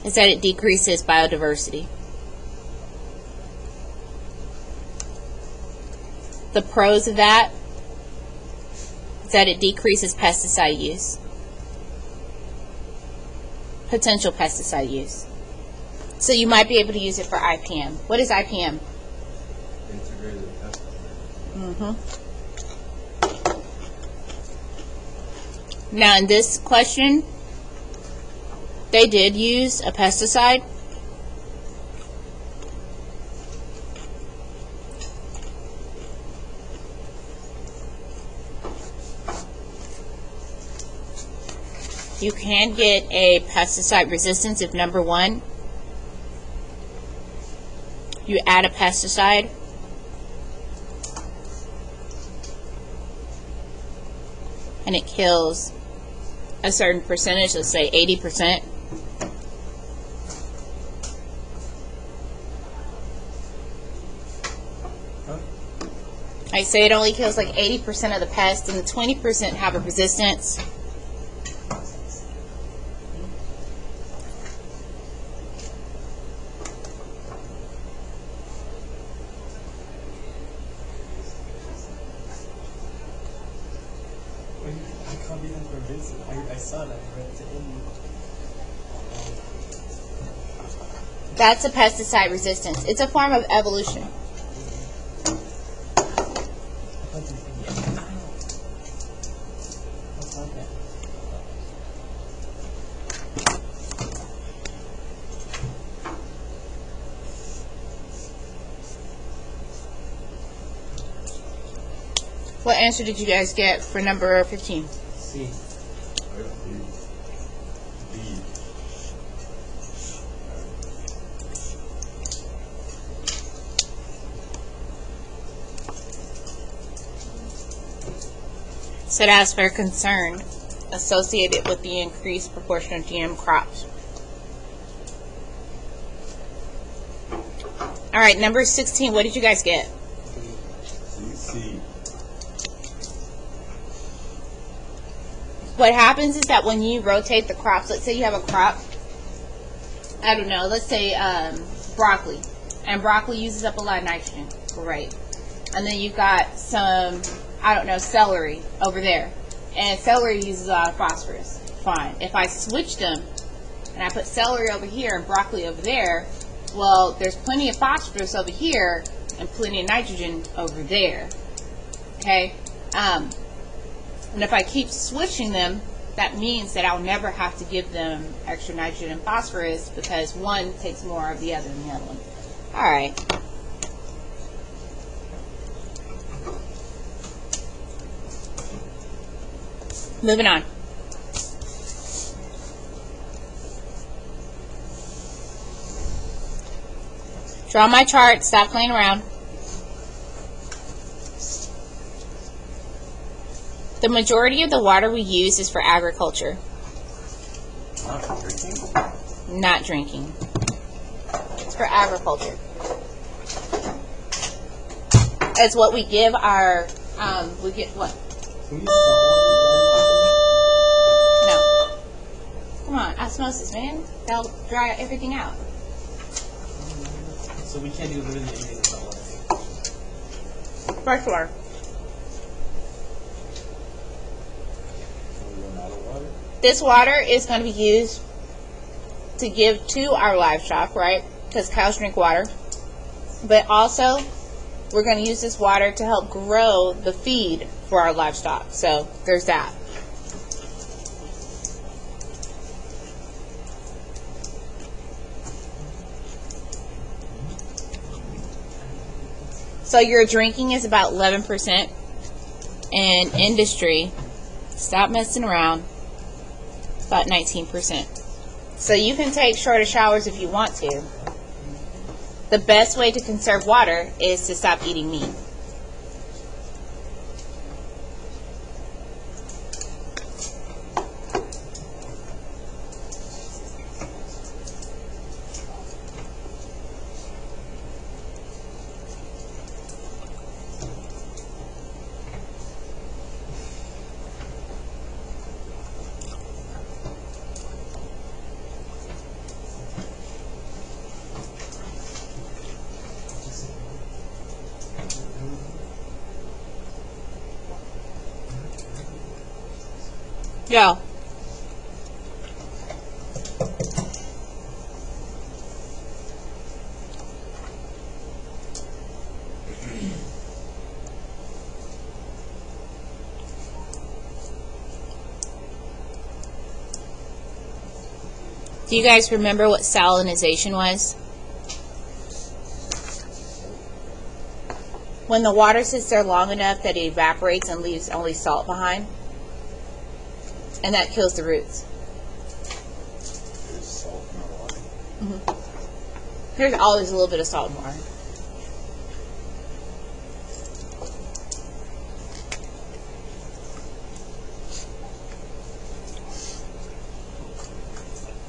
is that it decreases biodiversity. The pros of that is that it decreases pesticide use. Potential pesticide use. So you might be able to use it for IPM. What is IPM? Integrated pesticide. Mm-hmm. Now in this question, they did use a pesticide. You can get a pesticide resistance if, number one, you add a pesticide and it kills a certain percentage, let's say 80%. I say it only kills like 80% of the pests, and the 20% have a resistance. I copied that for Vincent. I saw that. I read it to him. That's a pesticide resistance. It's a form of evolution. What answer did you guys get for number 15? C. Said as for concern associated with the increased proportion of GM crops. All right, number 16. What did you guys get? C. What happens is that when you rotate the crops, let's say you have a crop, I don't know, let's say broccoli, and broccoli uses up a lot of nitrogen, great. And then you've got some, I don't know, celery over there, and celery uses a lot of phosphorus, fine. If I switch them, and I put celery over here and broccoli over there, well, there's plenty of phosphorus over here and plenty of nitrogen over there, okay? And if I keep switching them, that means that I'll never have to give them extra nitrogen and phosphorus because one takes more of the other than the other one. All right. Moving on. Draw my chart. Stop playing around. The majority of the water we use is for agriculture. Not drinking? Not drinking. It's for agriculture. It's what we give our, we get what? No. Come on, osmosis, man. They'll dry everything out. So we can't do literally anything without water. Fresh water. This water is going to be used to give to our livestock, right? Because cows drink water. But also, we're going to use this water to help grow the feed for our livestock. So, there's that. So, your drinking is about 11%. And industry, stop messing around, about 19%. So you can take shorter showers if you want to. The best way to conserve water is to stop eating meat. Go. Do you guys remember what salinization was? When the water sits there long enough that it evaporates and leaves only salt behind. And that kills the roots. There's always a little bit of salt and water.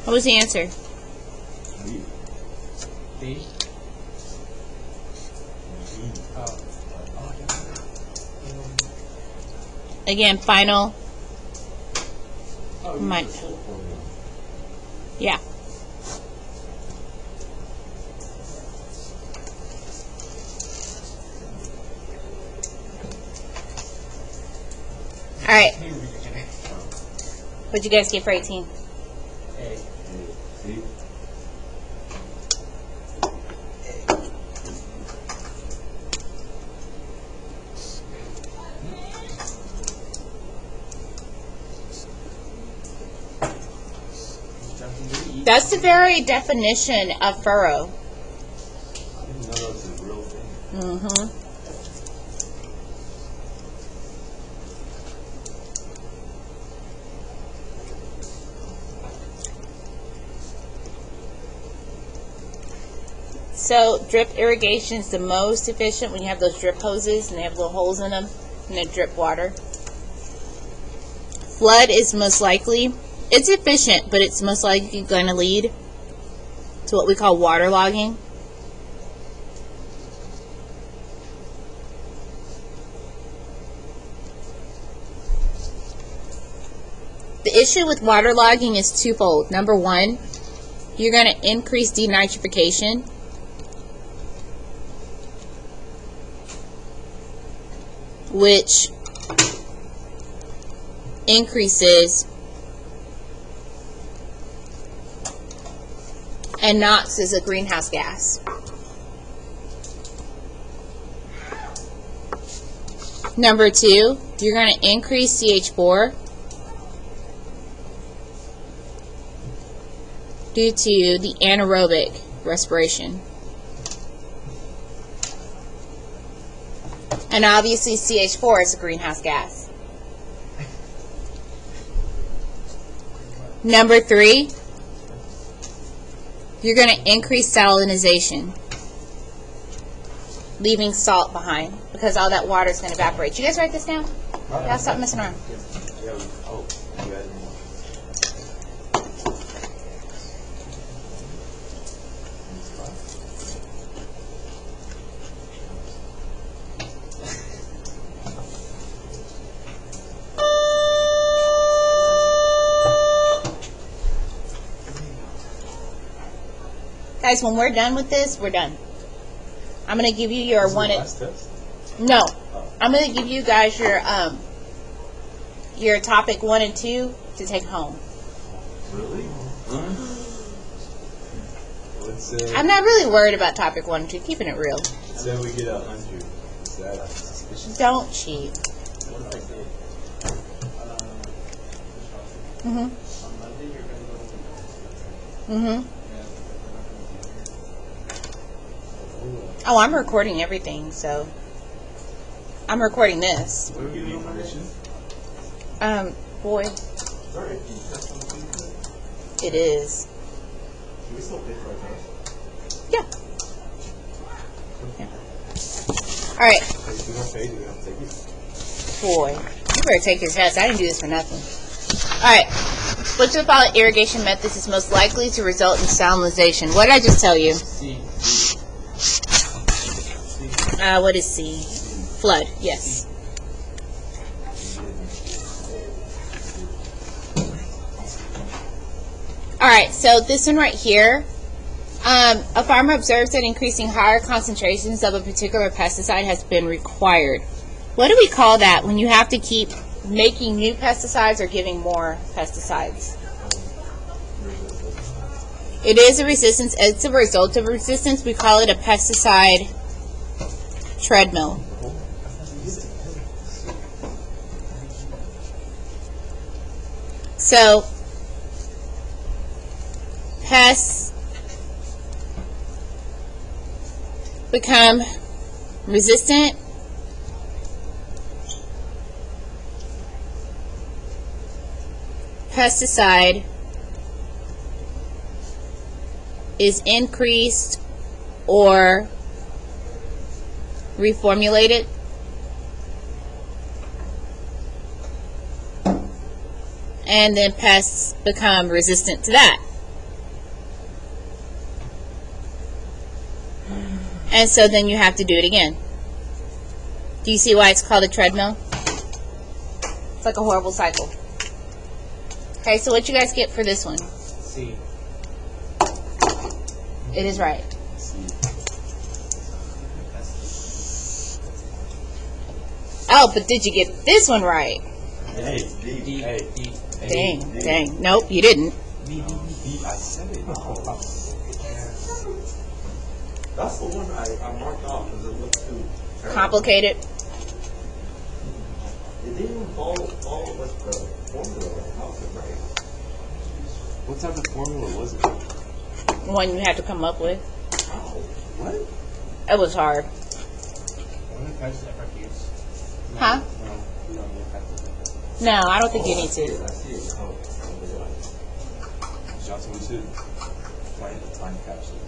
What was the answer? B. Oh. Again, final. Oh, My- Yeah. All right. What'd you guys get for 18? A. See? That's the very definition of furrow. I didn't know that was a real thing. Mm-hmm. So drip irrigation is the most efficient when you have those drip hoses and they have little holes in them and they drip water. Flood is most likely, it's efficient, but it's most likely going to lead to what we call waterlogging. The issue with waterlogging is twofold. Number one, you're going to increase denitrification. Which increases and NOx is a greenhouse gas. Number two, you're going to increase CH4 due to the anaerobic respiration. And obviously CH4 is a greenhouse gas. Number three, you're going to increase salinization, leaving salt behind because all that water is going to evaporate. You guys write this down? Yeah, stop messing around. Yeah, oh, you guys. Guys, when we're done with this, we're done. I'm going to give you your one. Last test? No, I'm going to give you guys your topic 1 and 2 to take home. Really? Let's say, I'm not really worried about topic 1 and 2. Keeping it real. let's say we get 100. Is that suspicious? Don't cheat. What if I say, Mhm. on Monday you're going to go to the Mhm. Oh, I'm recording everything, so I'm recording this. What do you need permission? Boy, Sorry, that's something. it is. Can we still pay for our test? Yeah. All right, If we don't pay, do we have to take it? boy, you better take your test. I didn't do this for nothing. All right, which of the following irrigation methods is most likely to result in salinization? What did I just tell you? C. What is C? Flood. Yes. All right, so this one right here, a farmer observes that increasing higher concentrations of a particular pesticide has been required. What do we call that when you have to keep making new pesticides or giving more pesticides? It is a resistance. It's a result of resistance. We call it a pesticide treadmill. So, pests become resistant. Pesticide is increased or reformulated. And then pests become resistant to that. And so then you have to do it again. Do you see why it's called a treadmill? It's like a horrible cycle. Okay, so what you guys get for this one? C. It is right. Oh, but did you get this one right? Hey, D. D. Hey, D. Dang, dang. Nope, you didn't. D. I said it. That's the one I marked off because it looked too terrible. Complicated. It didn't even follow with the formula. How was it right? What type of formula was it? One you had to come up with. How? What? It was hard. How many types of FRQs? Huh? No, we don't need FRQs. No, I don't think you need to. I see it. Oh, Johnson, we should plant a time capsule.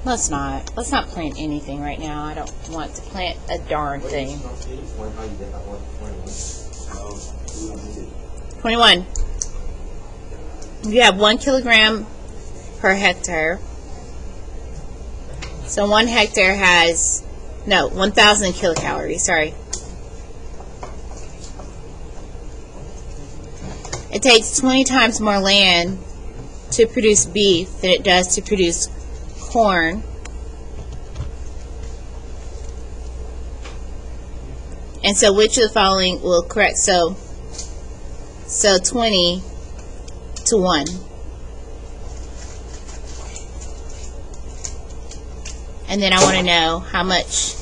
Let's not. Let's not plant anything right now. I don't want to plant a darn thing. Explain how you get that one. 21. No, we don't need it. 21. You have 1 kilogram per hectare. So 1 hectare has, 1,000 kilocalories, sorry. It takes 20 times more land to produce beef than it does to produce corn. And so which of the following will correct? So 20 to 1. And then I want to know how much.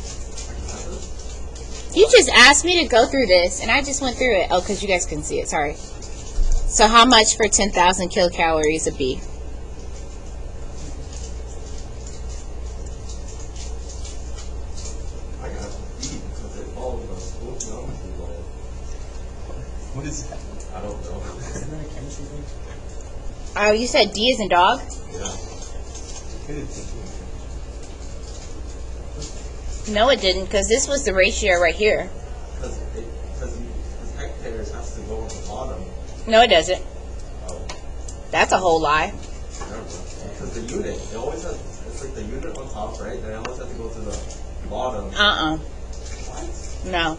You just asked me to go through this, and I just went through it. Oh, because you guys couldn't see it. Sorry. So how much for 10,000 kilocalories of beef? I got to eat because it follows the school geometry law. What is that? I don't know. Isn't that a chemistry thing? Oh, you said D as in dog? Yeah. Pay attention. No, it didn't, because this was the ratio right here. Because hectares has to go on the bottom. No, it doesn't. Oh, That's a whole lie. because the unit, it always has, it's like the unit on top, right? Then it always has to go to the bottom. What? No.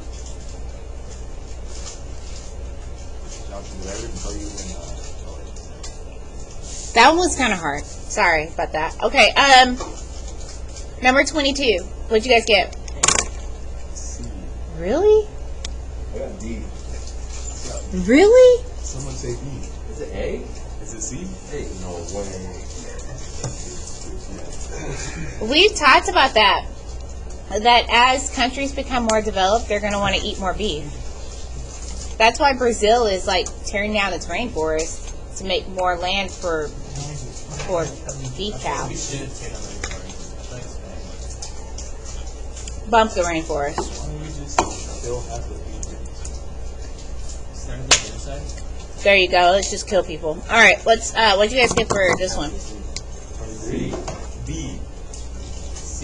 Johnson, did I ever tell you when That one was kind of hard. Sorry about that. Okay, number 22. What'd you guys get? C. Really? I got D. Really? Someone say B. Is it A? Is it C? Hey, no way. We've talked about that. That as countries become more developed, they're going to want to eat more beef. That's why Brazil is like tearing down its rainforest to make more land for beef We cows. should take on the recording. I think it's bad. Bump the rainforest. Why don't you just kill half the people? Start at the inside. There you go. Let's just kill people. All right. What'd you guys get for this one? 23. B.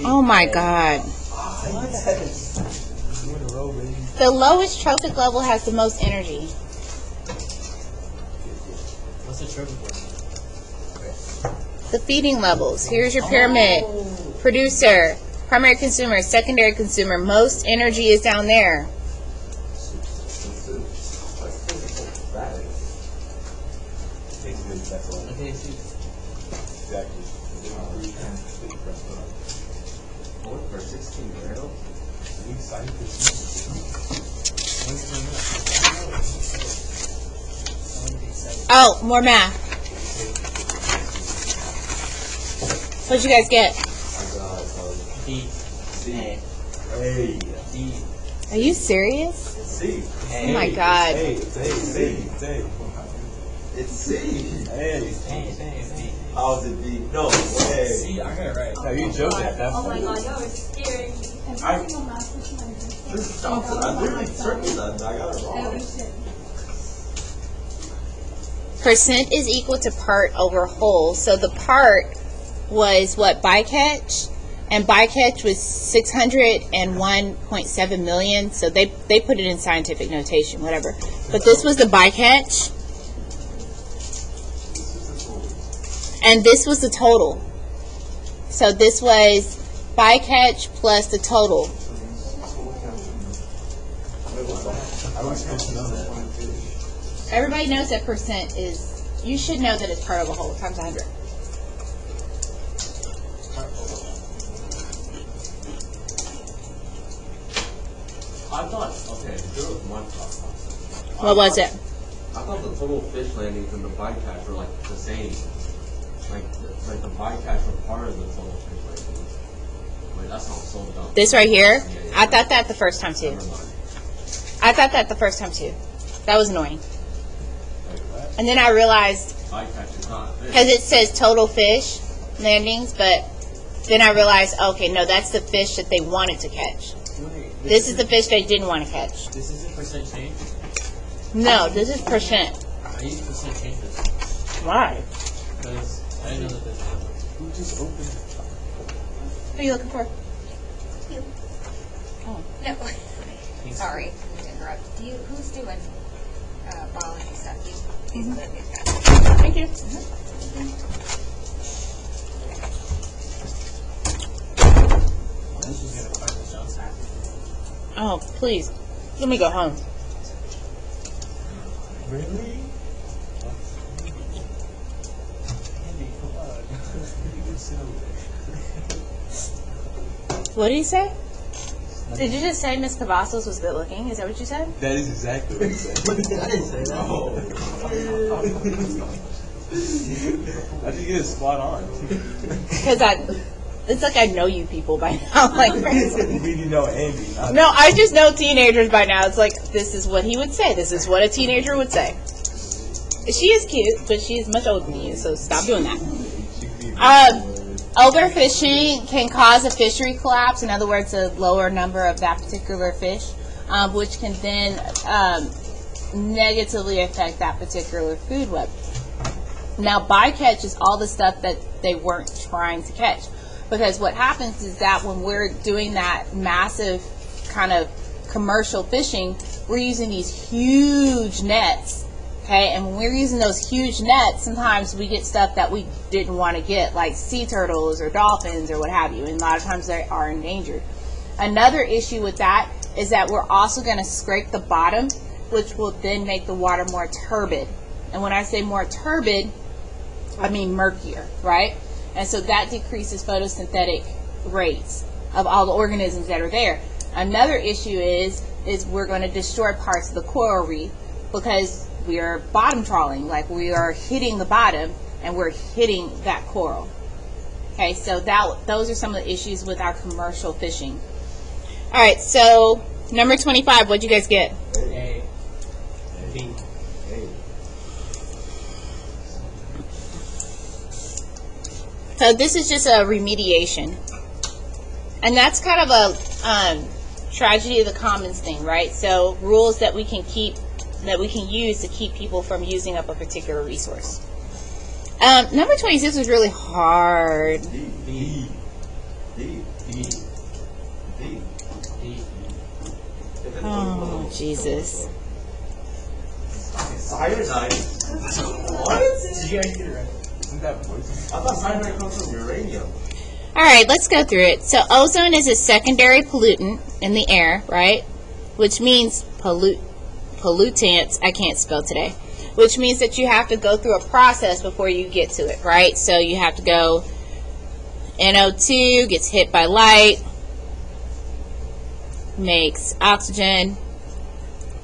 Oh my God. 2 in a row, baby. The lowest trophic level has the most energy. What's the trophy for? The feeding levels. Here's your pyramid. Producer, primary consumer, secondary consumer. Most energy is down there. Takes me to that one. Okay, see. Exactly. What, for 16 barrels? We signed this. Oh, more math. What'd you guys get? I got D. C. A. Hey. D. Are you serious? C. Oh my God. Hey, it's A. It's A. It's A. It's C. Hey. It's D. How is it B? No way. C, I got it right. Now you joking at that Oh my point. god, y'all are scaring me. I- This is Johnson. I literally circled that and I got it wrong. Percent is equal to part over whole. So the part was what bycatch, and bycatch was 601.7 million. So they put it in scientific notation, whatever. But this was the bycatch, and this was the total. So this was bycatch plus the total. I was supposed to know that. Everybody knows that percent is. You should know that it's part of a whole times 100. I thought, okay, there was one process. What was it? I thought the total fish landings and the bycatch were like the same. Like the bycatch were part of the total fish landings. Wait, that sounds so dumb. This right here? Yeah, yeah. I thought that the first time too. Never mind. I thought that the first time too. That was annoying. Like what? And then I realized, Bycatch is not a fish. because it says total fish landings, but then I realized, okay, no, that's the fish that they wanted to catch. Wait, This is the fish they didn't want to catch. This isn't percent change? No, this is percent. I use percent change this Why? because I didn't know that this Who just opened it? What are you looking for? No, sorry to interrupt. Who's doing biology stuff? He's good. Thank you. This is gonna find the shots happening. Oh, please. Let me go home. Really? Andy, come on. You can sit over there. What did he say? Did you just say Miss Cavazos was good looking? Is that what you said? That is exactly what he said. I didn't say that. I think it is spot on. Because it's like I know you people by now. Like, You really know Andy. no, I just know teenagers by now. It's like, this is what he would say. This is what a teenager would say. She is cute, but she is much older than you, so stop doing that. Overfishing can cause a fishery collapse. In other words, a lower number of that particular fish, which can then negatively affect that particular food web. Now, bycatch is all the stuff that they weren't trying to catch. Because what happens is that when we're doing that massive kind of commercial fishing, we're using these huge nets. Okay, and when we're using those huge nets, sometimes we get stuff that we didn't want to get, like sea turtles or dolphins or what have you, and a lot of times they are endangered. Another issue with that is that we're also going to scrape the bottom, which will then make the water more turbid. And when I say more turbid, I mean murkier, right? And so that decreases photosynthetic rates of all the organisms that are there. Another issue is we're going to destroy parts of the coral reef because we are bottom trawling, like we are hitting the bottom and we're hitting that coral. Okay, so those are some of the issues with our commercial fishing. All right, so number 25, what'd you guys get? A. B. So this is just a remediation. And that's kind of a tragedy of the commons thing, right? So rules that we can use to keep people from using up a particular resource. Number 26 was really hard. B. Oh, Jesus. Cyanide? What? Did you guys get it right? Isn't that poison? I thought cyanide comes from uranium. All right, let's go through it. So ozone is a secondary pollutant in the air, right? Which means pollutants, I can't spell today, which means that you have to go through a process before you get to it, right? So you have to go, NO2 gets hit by light, makes oxygen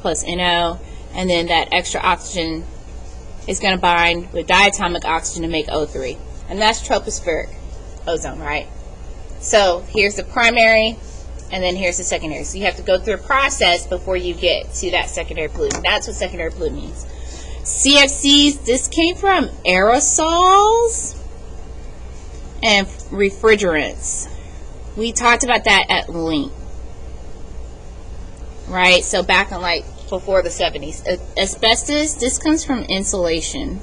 plus NO, and then that extra oxygen is going to bind with diatomic oxygen to make O3. And that's tropospheric ozone, right? So here's the primary, and then here's the secondary. So you have to go through a process before you get to that secondary pollutant. That's what secondary pollutant means. CFCs, this came from aerosols and refrigerants. We talked about that at length, right? So back in like before the 70s. Asbestos, this comes from insulation.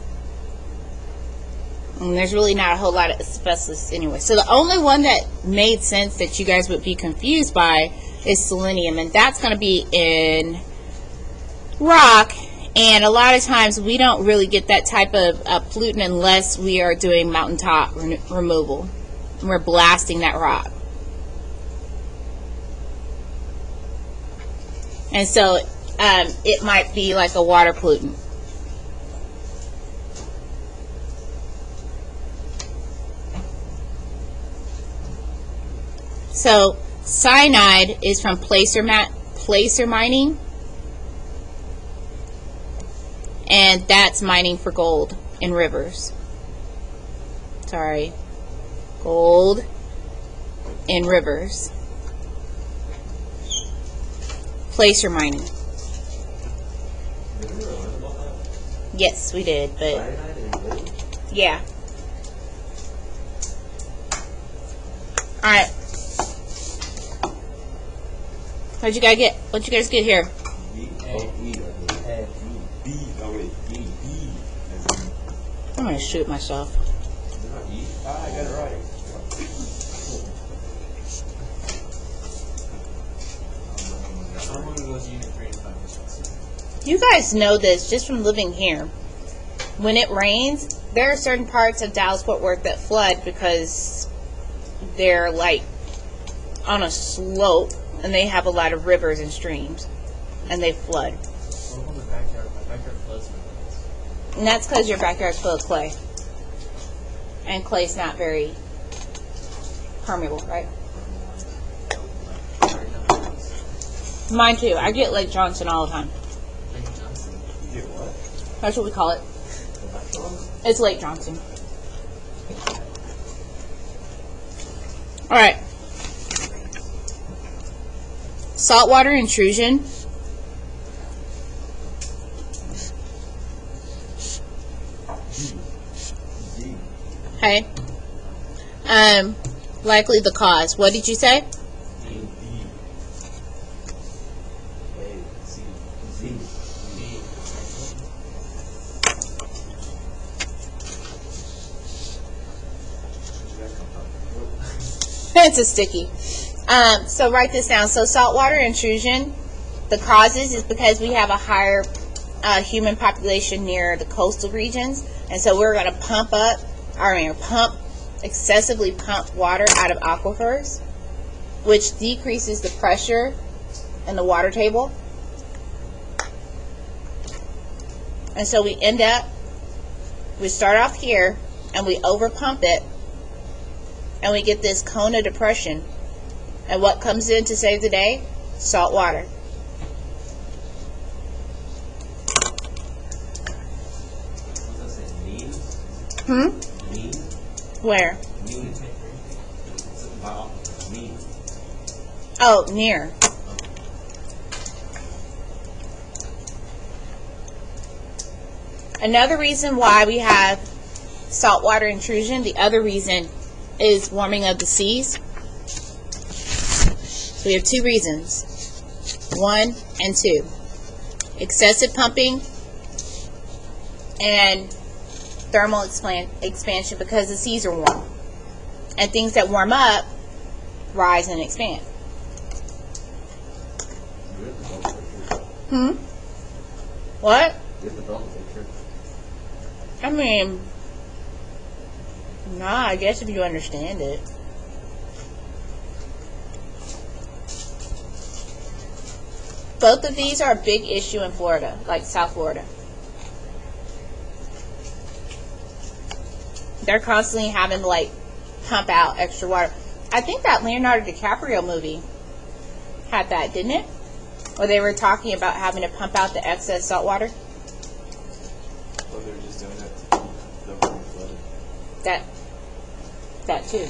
And there's really not a whole lot of asbestos anyway. So the only one that made sense that you guys would be confused by is selenium, and that's going to be in rock. And a lot of times we don't really get that type of pollutant unless we are doing mountaintop removal. And we're blasting that rock. And so it might be like a water pollutant. So cyanide is from placer mining, and that's mining for gold in rivers. Sorry, gold in rivers. Placer mining. Did we ever learn about that? Yes, we did, but Cyanide and gold? yeah. All right. What you guys get here? B? Oh, E, I think. B. Oh wait, B. B. As in, I'm gonna shoot myself. Is it not E? I got it right. I'm one of those Unitarian foundations. You guys know this just from living here. When it rains, there are certain parts of Dallas-Fort Worth that flood because they're like on a slope and they have a lot of rivers and streams and they flood. What about my backyard? My backyard floods my place. And that's because your backyard's full of clay. And clay's not very permeable, right? Mine too. I get Lake Johnson all the time. Lake Johnson. You get what? That's what we call it. It's Lake Johnson. Alright. Saltwater intrusion. G. Okay. Likely the cause. What did you say? D. D. A. C. Z. D. Where did that come from? It's a sticky. So write this down. So saltwater intrusion, the causes is because we have a higher human population near the coastal regions, and so we're going to excessively pump water out of aquifers, which decreases the pressure in the water table. And so we start off here and we overpump it, and we get this cone of depression. And what comes in to save the day? Salt water. What's that say? Mean? Mean? Where? Mean. It's about mean. Oh, near. Another reason why we have saltwater intrusion, the other reason is warming of the seas. So we have two reasons. 1 and 2. Excessive pumping and thermal expansion because the seas are warm. And things that warm up rise and expand. You have to build a picture. What? You have to build a picture. I mean, nah, I guess if you understand it. Both of these are a big issue in Florida, like South Florida. They're constantly having to, like, pump out extra water. I think that Leonardo DiCaprio movie had that, didn't it? Where they were talking about having to pump out the excess salt water. Well, they were just doing that to keep the room flooded. That too.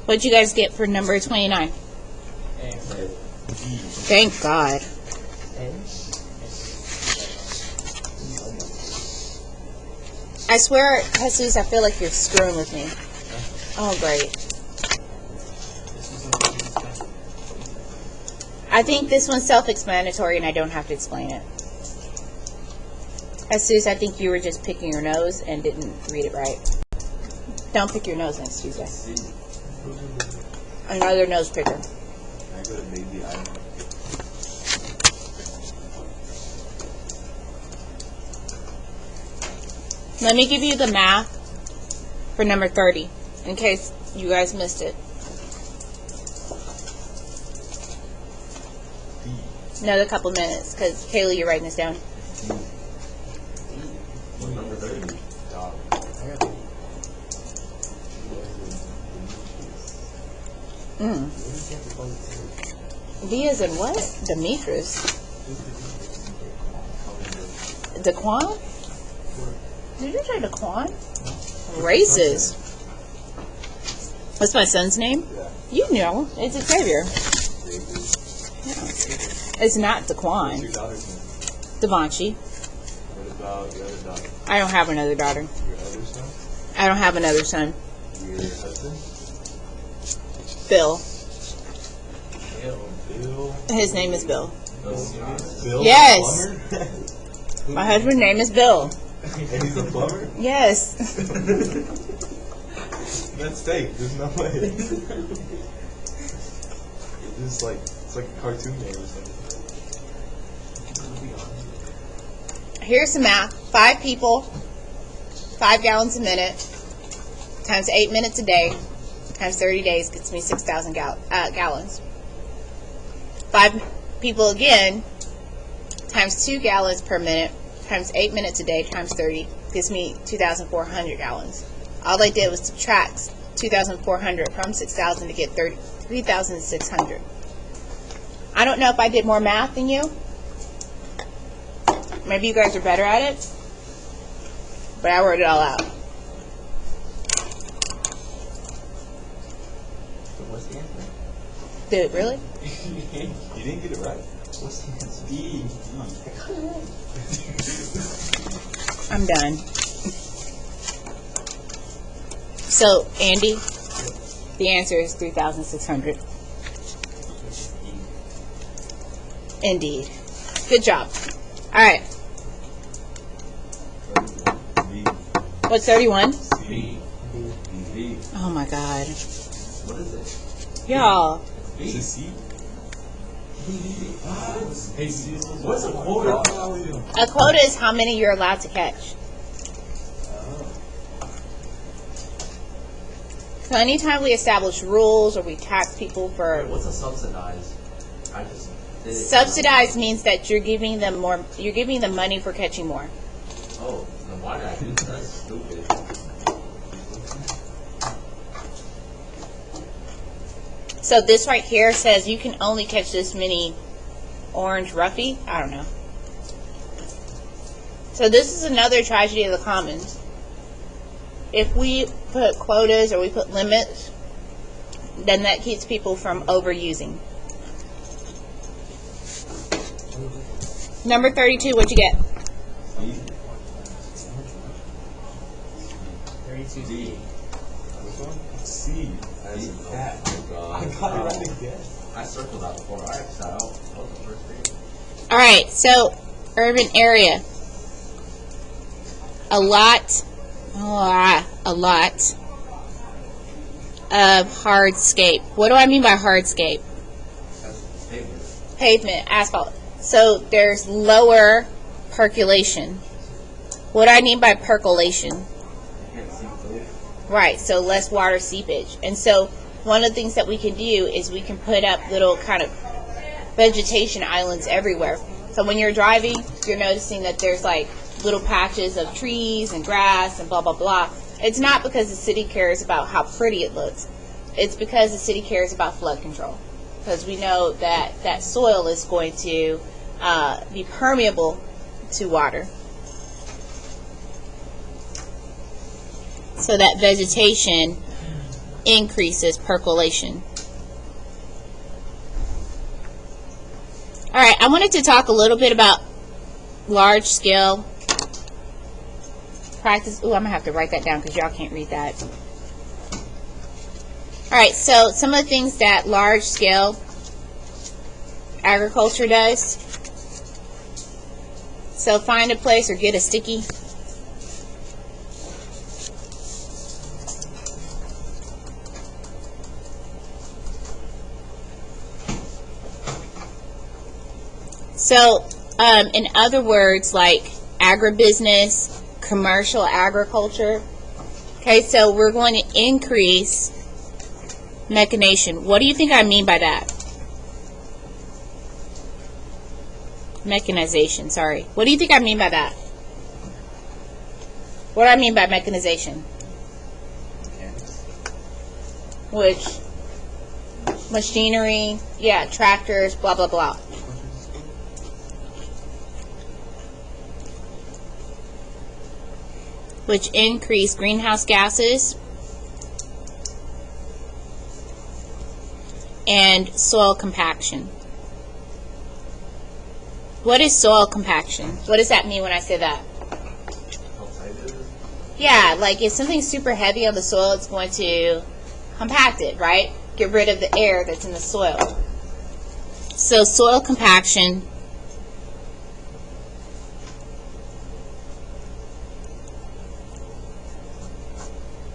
What'd you guys get for number 29? Thank God. I swear, Jesus, I feel like you're screwing with me. Oh, great. I think this one's self-explanatory and I don't have to explain it. Jesus, I think you were just picking your nose and didn't read it right. Don't pick your nose next Tuesday. Another nose picker. I go to Baby Island. Let me give you the math for number 30, in case you guys missed it. Another couple minutes, because Kaylee, you're writing this down. What number 30? D as in what? Demetrius. Daquan? Did you say Daquan? Racist. What's my son's name? You know. It's Xavier. Yeah. It's not Daquan. Your daughter's name. Devanchi. What about your other daughter? I don't have another daughter. Your other son? I don't have another son. Your husband? Bill. Bill? His name is Bill. Bill? Yes. The plumber? My husband's name is Bill. And he's a plumber? Yes. That's fake. There's no way. It's like a cartoon name or something. Here's some math. 5 people, 5 gallons a minute, times 8 minutes a day, times 30 days gets me 6,000 gallons. 5 people again, times 2 gallons per minute, times 8 minutes a day, times 30, gives me 2,400 gallons. All I did was subtract 2,400 from 6,000 to get 3,600. I don't know if I did more math than you. Maybe you guys are better at it. But I wrote it all out. So what's the answer? Dude, really? You didn't get it right. What's the answer? I'm done. So, Andy, the answer is 3,600. Indeed. Good job. All right. What's 31? B. B. Oh my God. What is it? Y'all. Is it C? Hey, what's a quota? A quota is how many you're allowed to catch. So anytime we establish rules or we tax people for What's a subsidized? I just did it. subsidized means that you're giving them more. You're giving them money for catching more. Oh, then why did I do that? That's stupid. So this right here says you can only catch this many orange roughy. I don't know. So this is another tragedy of the commons. If we put quotas or we put limits, then that keeps people from overusing. Number 32, what'd you get? 32 D. C. As a cat. I got it right again. I circled that before. I X'd that out. That was the first thing. All right, so urban area. A lot of hardscape. What do I mean by hardscape? That's pavement. Pavement, asphalt. So there's lower percolation. What do I mean by percolation? You can't see through. Right, so less water seepage. And so one of the things that we can do is we can put up little kind of vegetation islands everywhere. So when you're driving, you're noticing that there's like little patches of trees and grass and blah, blah, blah. It's not because the city cares about how pretty it looks. It's because the city cares about flood control. Because we know that that soil is going to be permeable to water. So that vegetation increases percolation. All right, I wanted to talk a little bit about large scale practice. Ooh, I'm gonna have to write that down because y'all can't read that. All right, so some of the things that large scale agriculture does. So find a place or get a sticky. So, in other words, like agribusiness, commercial agriculture. Okay, so we're going to increase mechanization. What do you think I mean by that? Mechanization, sorry. What do you think I mean by that? What do I mean by mechanization? Which? Machinery, yeah, tractors, blah, blah, blah. Which increase greenhouse gases and soil compaction. What is soil compaction? What does that mean when I say that? Yeah, like if something's super heavy on the soil, it's going to compact it, right? Get rid of the air that's in the soil. So soil compaction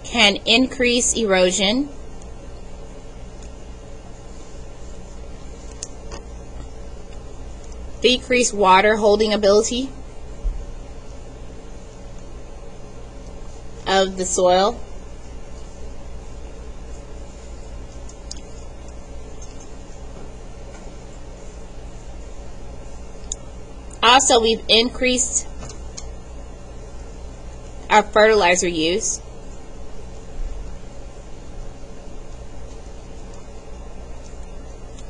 can increase erosion, decrease water holding ability of the soil, also we've increased our fertilizer use,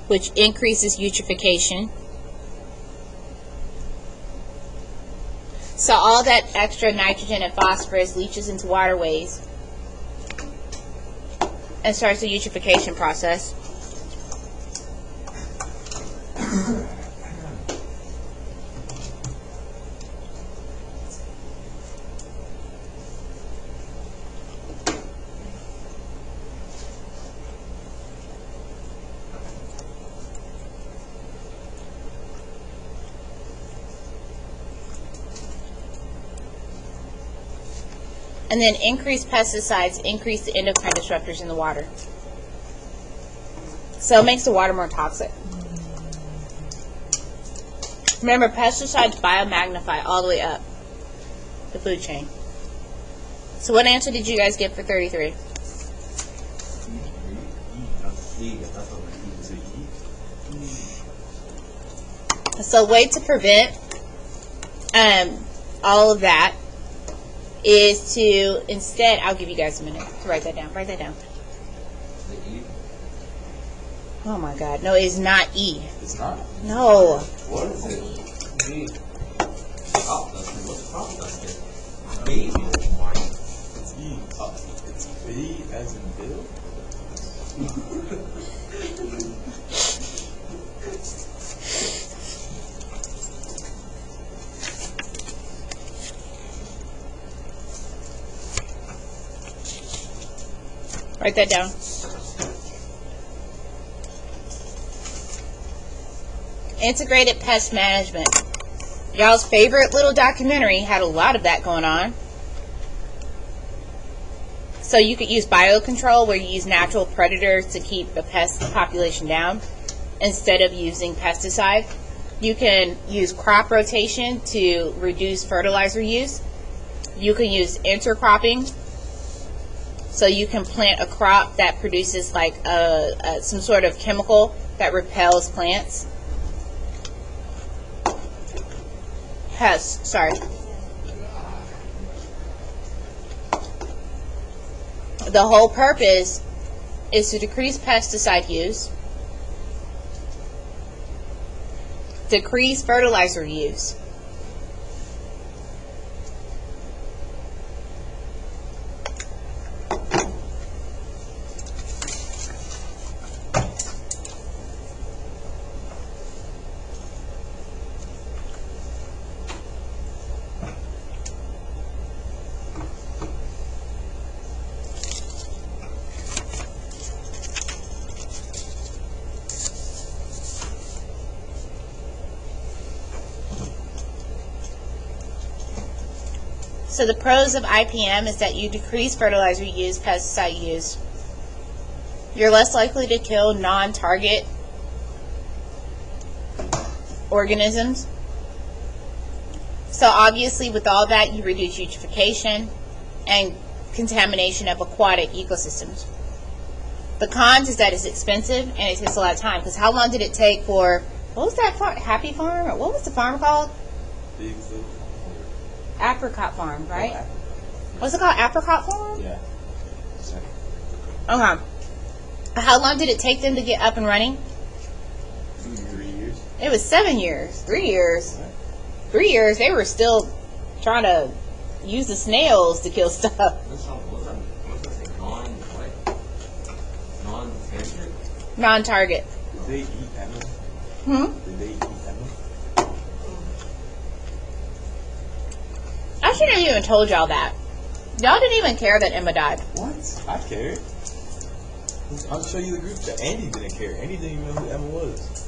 which increases eutrophication. So all that extra nitrogen and phosphorus leaches into waterways and starts the eutrophication process. And then increased pesticides increase the endocrine disruptors in the water. So it makes the water more toxic. Remember, pesticides biomagnify all the way up the food chain. So what answer did you guys get for 33? So way to prevent all of that is to instead, I'll give you guys a minute to write that down. Write that down. Oh my God. No, it's not E. It's not? No. What is it? B. Oh, what's the problem? That's B. It's E. It's B as in Bill? Write that down. Integrated pest management. Y'all's favorite little documentary had a lot of that going on. So you could use biocontrol, where you use natural predators to keep the pest population down instead of using pesticide. You can use crop rotation to reduce fertilizer use. You can use intercropping. So you can plant a crop that produces like some sort of chemical that repels plants. Pests, sorry. The whole purpose is to decrease pesticide use, decrease fertilizer use, So the pros of IPM is that you decrease fertilizer use, pesticide use. You're less likely to kill non-target organisms. So obviously with all that, you reduce eutrophication and contamination of aquatic ecosystems. The cons is that it's expensive and it takes a lot of time. Because how long did it take for, what was that farm? Happy Farm? Or what was the farm called? Big Zoo. Apricot Farm, right? Oh, What's it called? Apricot Farm? yeah. Okay. How long did it take them to get up and running? 3 years. It was 7 years. 3 years. What? 3 years, they were still trying to use the snails to kill stuff. What's that say? Non-tangent? Non-target. Did they eat Emma? Hmm? Did they eat Emma? I shouldn't have even told y'all that. Y'all didn't even care that Emma died. What? I cared. I'll show you the group chat. Andy didn't care. Andy didn't even know who Emma was.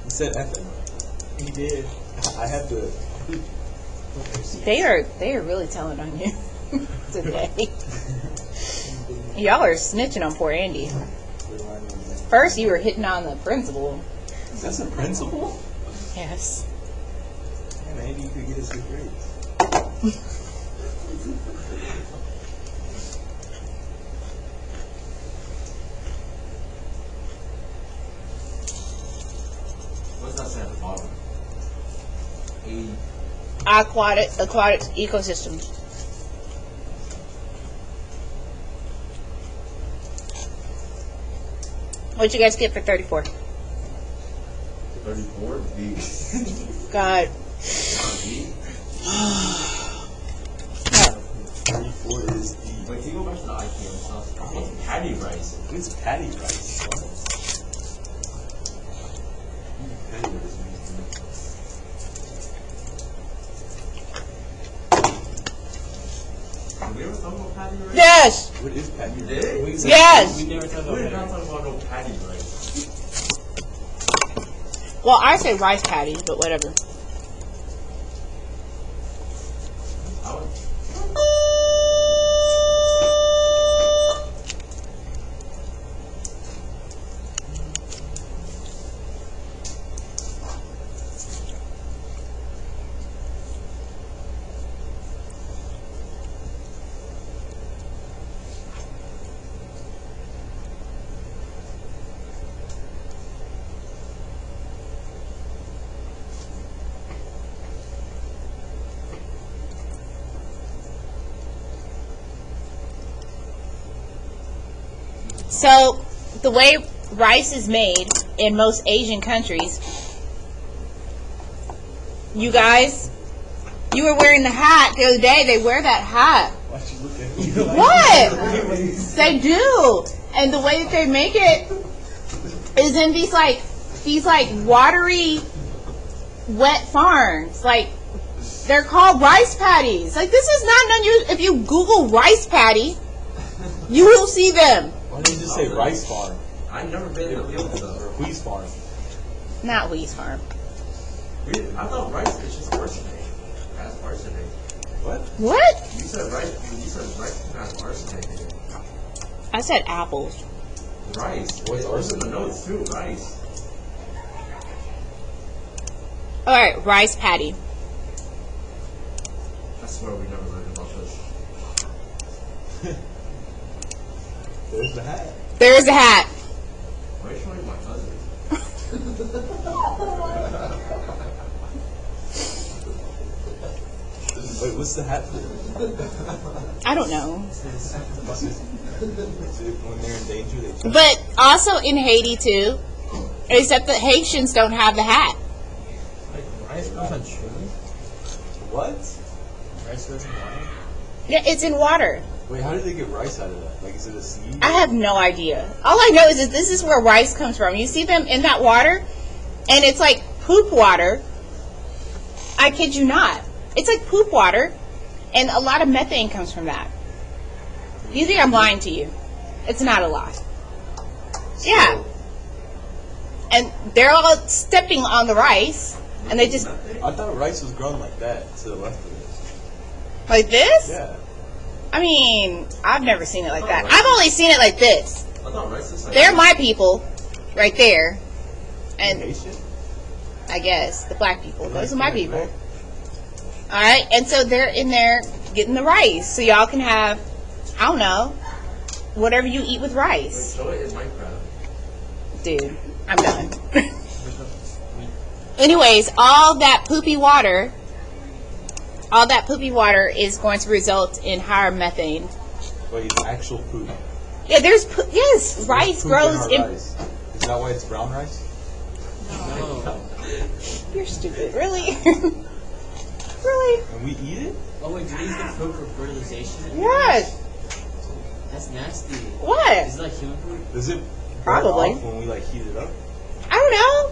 He said F Emma. He did. I had to. They are really telling on you today. Y'all are snitching on poor Andy. First, you were hitting on the principal. That's a principal? Yes. Man, Andy, you could get us good grades. What's that say at the bottom? Aquatic ecosystems. What'd you guys get for 34? 34? B. God. B? 34 is the. Wait, can you go back to the IPM stuff? What's patty rice? It's patty rice. What? Patty rice. Have we ever talked about patty rice? Yes! What is patty You rice? did? Yes! We never talked We did about not that. talk about no patty rice. Well, I say rice patty, but whatever. I would, So, the way rice is made in most Asian countries, you guys, you were wearing the hat the other day. They wear that hat. Why'd you look at me? What? They do. And the way that they make it is in these watery, wet farms. Like, they're called rice paddies. Like, this is not unusual. If you Google rice paddy, you will see them. Why didn't you just say rice farm? I've never been in the field Or though. wheat farm? Not Wee's farm. I thought rice is just arsenic. That's arsenic. What? What? You said rice has arsenic in it. I said apples. Rice. What's arsenic? No, it's true, rice. All right, rice patty. I swear we never learned about this. There's the hat. There's a hat. Why are you showing my cousin? Wait, what's the hat for? I don't know. Is it when they're in danger, they check? But also in Haiti too, except the Haitians don't have the hat. Like, rice grows on trees? What? Rice grows in water? Yeah, it's in water. Wait, how did they get rice out of that? Like, is it a seed? I have no idea. All I know is that this is where rice comes from. You see them in that water, and it's like poop water. I kid you not. It's like poop water, and a lot of methane comes from that. You think I'm lying to you? It's not a lie. Yeah. And they're all stepping on the rice, and they just... I thought rice was grown like that, to the left of it. Like this? Yeah. I mean, I've never seen it like that. I've only seen it like this. I thought rice is like. They're my people, right there. And Haitian? I guess the black people. Those are my Black, people. black. All right, and so they're in there getting the rice, so y'all can have, I don't know, whatever you eat with rice. Show it in Minecraft. Dude, I'm done. Anyways, all that poopy water is going to result in higher methane. Wait, it's actual poop. Yeah, yes, rice There's poop grows in in. our rice. Is that why it's brown rice? No. You're stupid, really? Really? And we eat it? Oh wait, do they use the food for fertilization? Yes. That's nasty. What? Is it like human food? Does it burn Probably. off when we like heat it up? I don't know.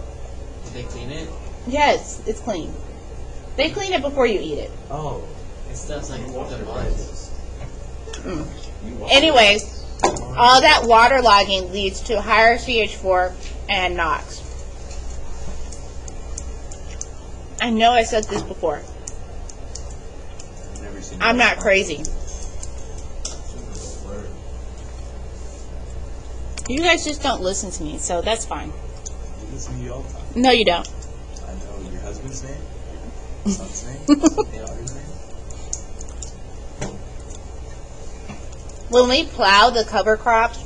Did they clean it? Yes, it's clean. They clean it before you eat it. Oh. It stuff's like Wash the your rice. Anyways, all that waterlogging leads to higher CH4 and NOx. I know I said this before. Never seen I'm that. not crazy. You guys just don't listen to me, so that's fine. We listen to you all the time. No, you don't. I know your husband's name, your son's name, your daughter's name. When we plow the cover crops,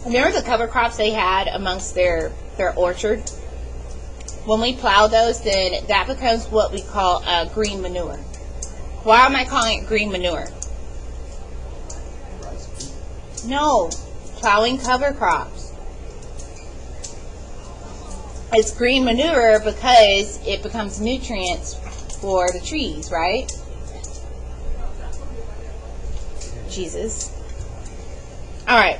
remember the cover crops they had amongst their orchard? When we plow those, then that becomes what we call green manure. Why am I calling it green manure? No, plowing cover crops. It's green manure because it becomes nutrients for the trees, right? Jesus. All right.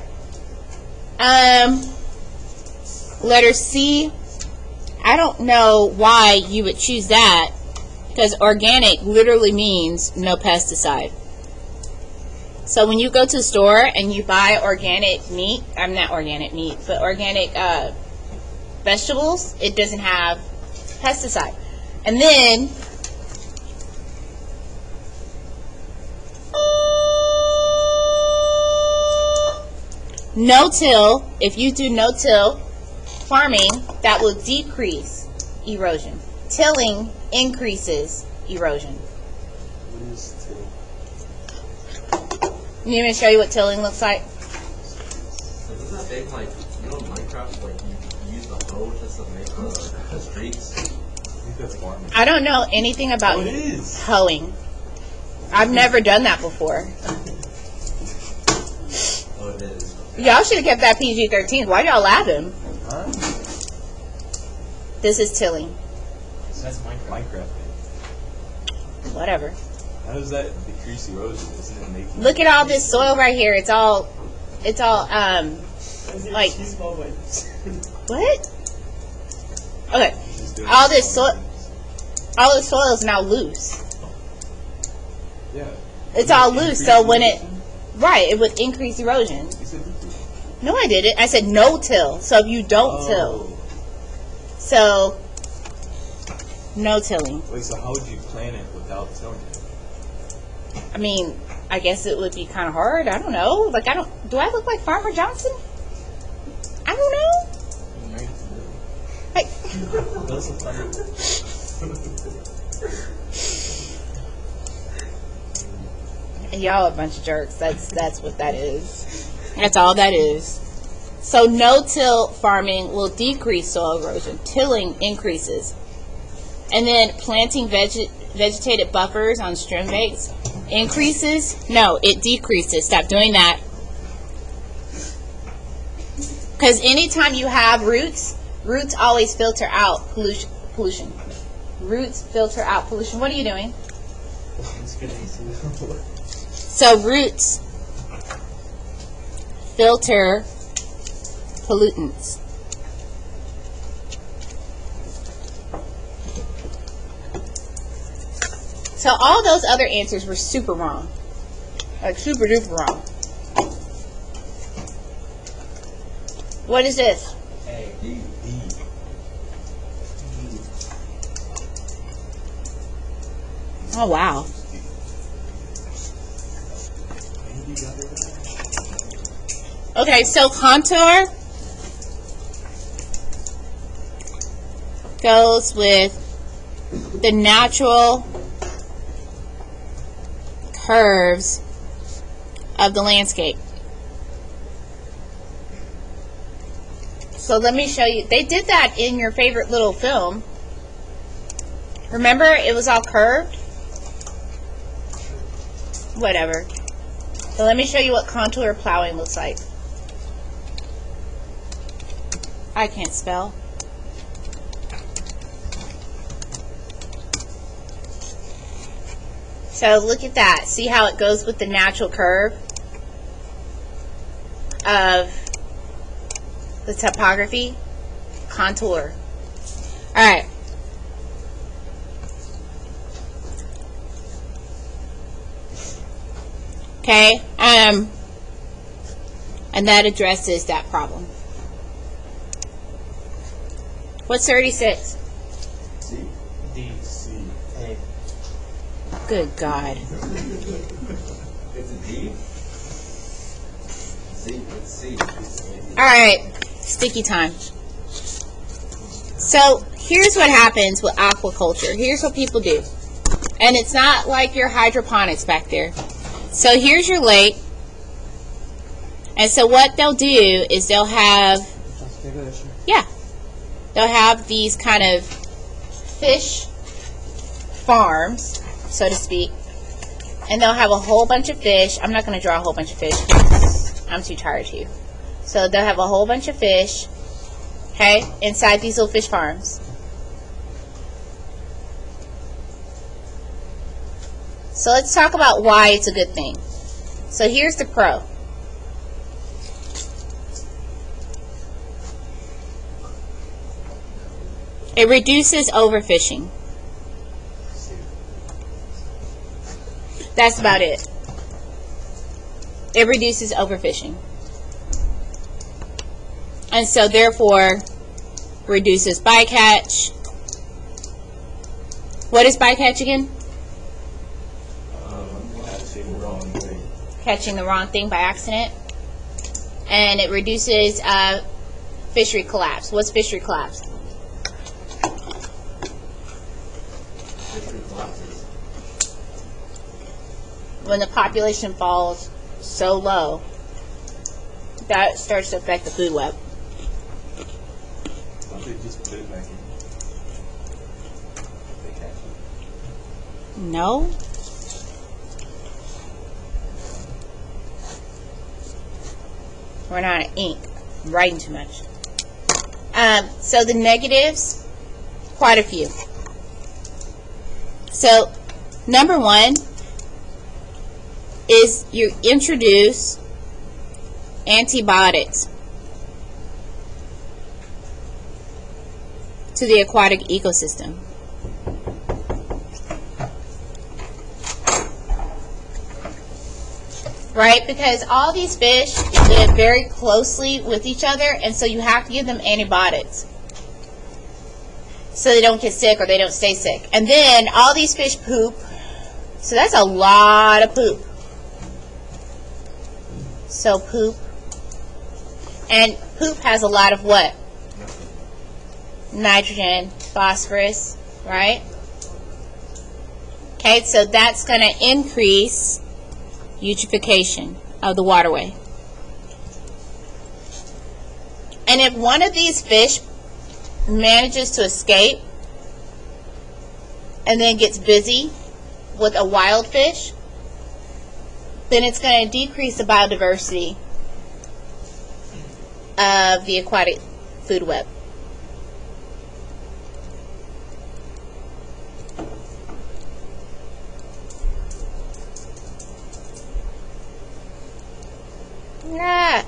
Letter C. I don't know why you would choose that, because organic literally means no pesticide. So when you go to the store and you buy organic meat, I'm not organic meat, but organic vegetables, it doesn't have pesticide. And then no-till, if you do no-till farming, that will decrease erosion. Tilling increases erosion. What is till? You need me to show you what tilling looks like? So doesn't that make like, you know, in Minecraft, like you use the hoe just to make the streets? I think that's farming. I don't know anything about Oh, it is. hoeing. I've never done that before. Oh, it is. Y'all should have kept that PG-13. Why y'all laughing? Huh? This is tilling. That's Minecraft. Minecraft thing. Whatever. How does that decrease erosion? Isn't it making? Look at all this soil right here. It's all like what? Okay. Just doing All it. this soil, all the soil is now loose. Yeah. It's all loose. So when it it would increase erosion. You said decrease. No, I didn't. I said no till. So if you don't till, so no tilling. Wait, so how would you plant it without tilling it? I mean, I guess it would be kind of hard. I don't know. Like, do I look like Farmer Johnson? I don't know. Like, That's a funny. y'all a bunch of jerks. That's what that is. That's all that is. So no-till farming will decrease soil erosion. Tilling increases. And then planting vegetated buffers on stream banks increases. No, it decreases. Stop doing that. Because anytime you have roots always filter out pollution. Roots filter out pollution. What are you doing? So roots filter pollutants. So all those other answers were super wrong. Like super duper wrong. What is this? Hey, D. Oh wow. Okay, so contour goes with the natural curves of the landscape. So let me show you. They did that in your favorite little film. Remember, it was all curved? Whatever. So let me show you what contour plowing looks like. I can't spell. So look at that. See how it goes with the natural curve of the topography? Contour. Alright. Okay. And that addresses that problem. What's 36? C. D. C. A. Good God. It's a D. C. It's C. Alright, sticky time. So, here's what happens with aquaculture. Here's what people do. And it's not like your hydroponics back there. So, here's your lake. And so, what they'll do is they'll have, yeah, they'll have these kind of fish farms, so to speak. And they'll have a whole bunch of fish. I'm not going to draw a whole bunch of fish because I'm too tired to. So they'll have a whole bunch of fish, okay, inside these little fish farms. So let's talk about why it's a good thing. So here's the pro. It reduces overfishing. That's about it. It reduces overfishing. And so therefore reduces bycatch. What is bycatch again? Catching the wrong thing. Catching the wrong thing by accident. And it reduces fishery collapse. What's fishery collapse? Fishery collapses. When the population falls so low, that starts to affect the food web. Why don't they just put it back in? They catch it. No. We're not at ink. I'm writing too much. So the negatives, quite a few. So, number one is you introduce antibiotics to the aquatic ecosystem. Right? Because all these fish live very closely with each other, and so you have to give them antibiotics so they don't get sick or they don't stay sick. And then all these fish poop, so that's a lot of poop. So poop. And poop has a lot of what? Nitrogen, phosphorus, right? Okay, so that's going to increase eutrophication of the waterway. And if one of these fish manages to escape and then gets busy with a wild fish, then it's going to decrease the biodiversity of the aquatic food web.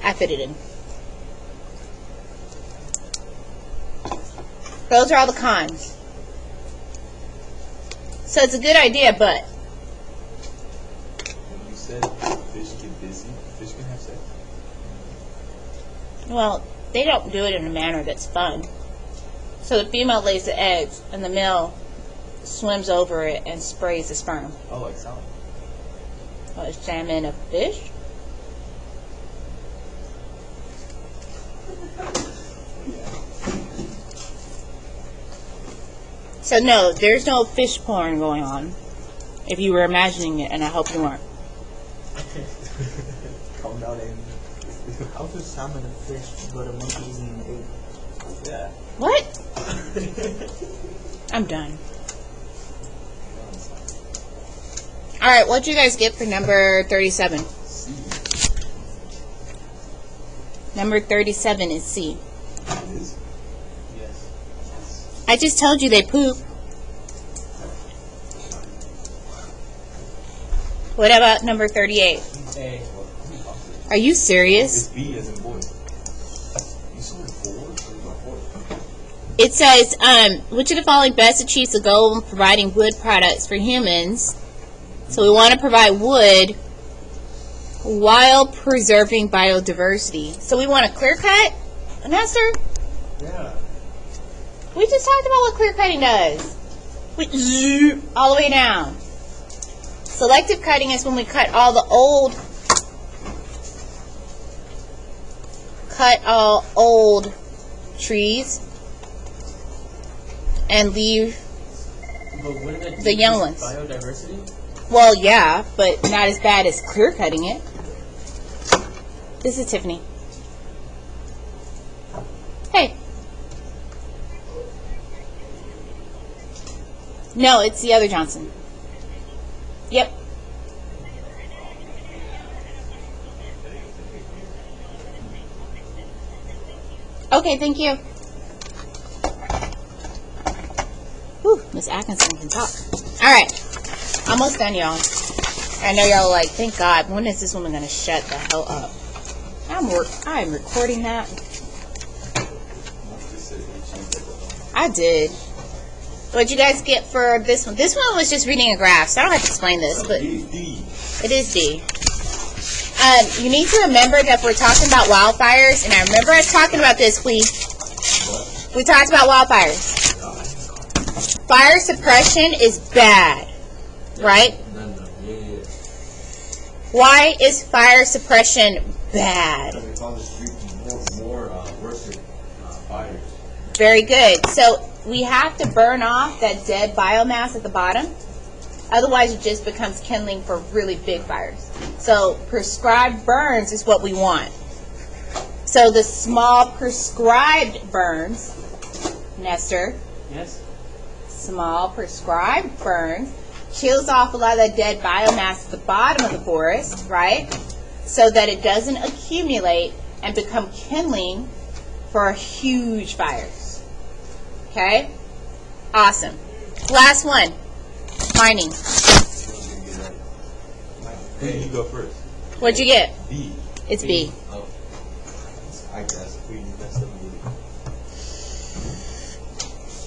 I fit it in. Those are all the cons. So it's a good idea, but You said fish get busy. Fish can have sex. well, they don't do it in a manner that's fun. So the female lays the eggs, and the male swims over it and sprays the sperm. Oh, like salmon. Well, is salmon a fish? So no, there's no fish porn going on. If you were imagining it, and I hope you weren't. Calm down, Andy. How's a salmon a fish, but a monkey isn't an egg? Yeah. What? I'm done. Alright, what'd you guys get for number 37? Number 37 is C. Yes. Yes. I just told you they poop. What about number 38? A. Are you serious? It's B as in boy. You saw it 4? It says, which of the following best achieves the goal of providing wood products for humans? So we want to provide wood while preserving biodiversity. So we want a clear cut? Nestor? Yeah. We just talked about what clear cutting does. We zoom all the way down. Selective cutting is when we cut all old trees and leave But wouldn't it the young decrease ones. biodiversity? Well, yeah, but not as bad as clear cutting it. This is Tiffany. Hey. No, it's the other Johnson. Yep. Okay, thank you. Whew, Miss Atkinson can talk. Alright. Almost done, y'all. I know y'all are like, thank God, when is this woman going to shut the hell up? I'm recording that. I did. What'd you guys get for this one? This one was just reading a graph, so I don't have to explain this, but D. it is D. You need to remember that we're talking about wildfires, and I remember us talking about this. We talked about wildfires. Fire suppression is bad, right? Yeah. Why is fire suppression bad? Because it's on the street more worse than fires. Very good. So we have to burn off that dead biomass at the bottom. Otherwise, it just becomes kindling for really big fires. So prescribed burns is what we want. So the small prescribed burns, Nestor, Yes. small prescribed burns, kills off a lot of that dead biomass at the bottom of the forest, right? So that it doesn't accumulate and become kindling for huge fires. Okay? Awesome. Last one. Mining. Hey, you go first. What'd you get? B. It's B. Oh, I guess. We messed up with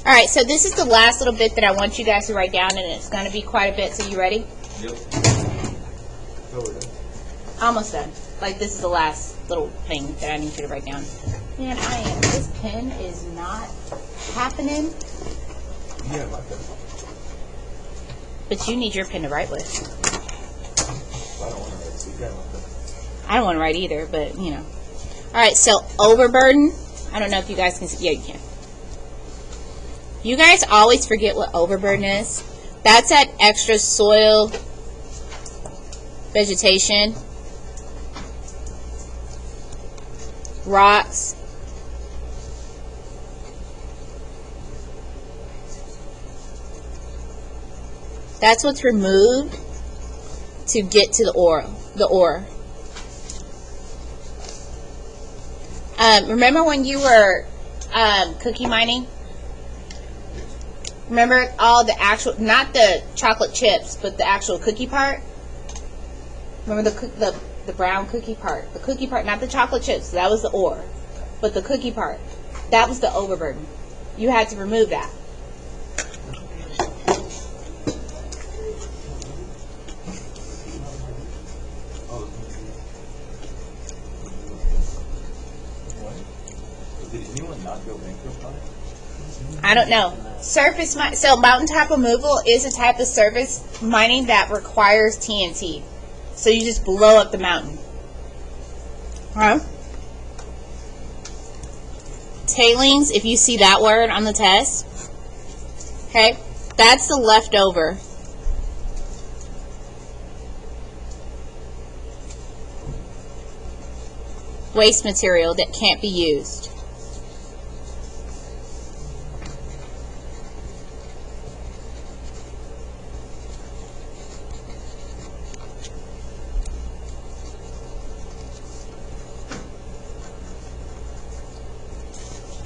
it. Alright, so this is the last little bit that I want you guys to write down, and it's going to be quite a bit, so you ready? yep. Go with it. Almost done. Like, this is the last little thing that I need you to write down. Man, this pen is not happening, Yeah, my pen. but you need your pen to write with. I don't want to write. So you got my pen. I don't want to write either, but, you know. Alright, so overburden. I don't know if you guys can see. Yeah, you can. You guys always forget what overburden is. That's that extra soil vegetation, rocks, that's what's removed to get to the ore. Remember when you were cookie mining? Remember all the actual, not the chocolate chips, but the actual cookie part? Remember the brown cookie part? The cookie part, not the chocolate chips. That was the ore. But the cookie part, that was the overburden. You had to remove that. What? Did anyone not go bankrupt on it? I don't know. Surface so mountaintop removal is a type of surface mining that requires TNT. So you just blow up the mountain. Huh? Tailings, if you see that word on the test, Okay? That's the leftover. Waste material that can't be used.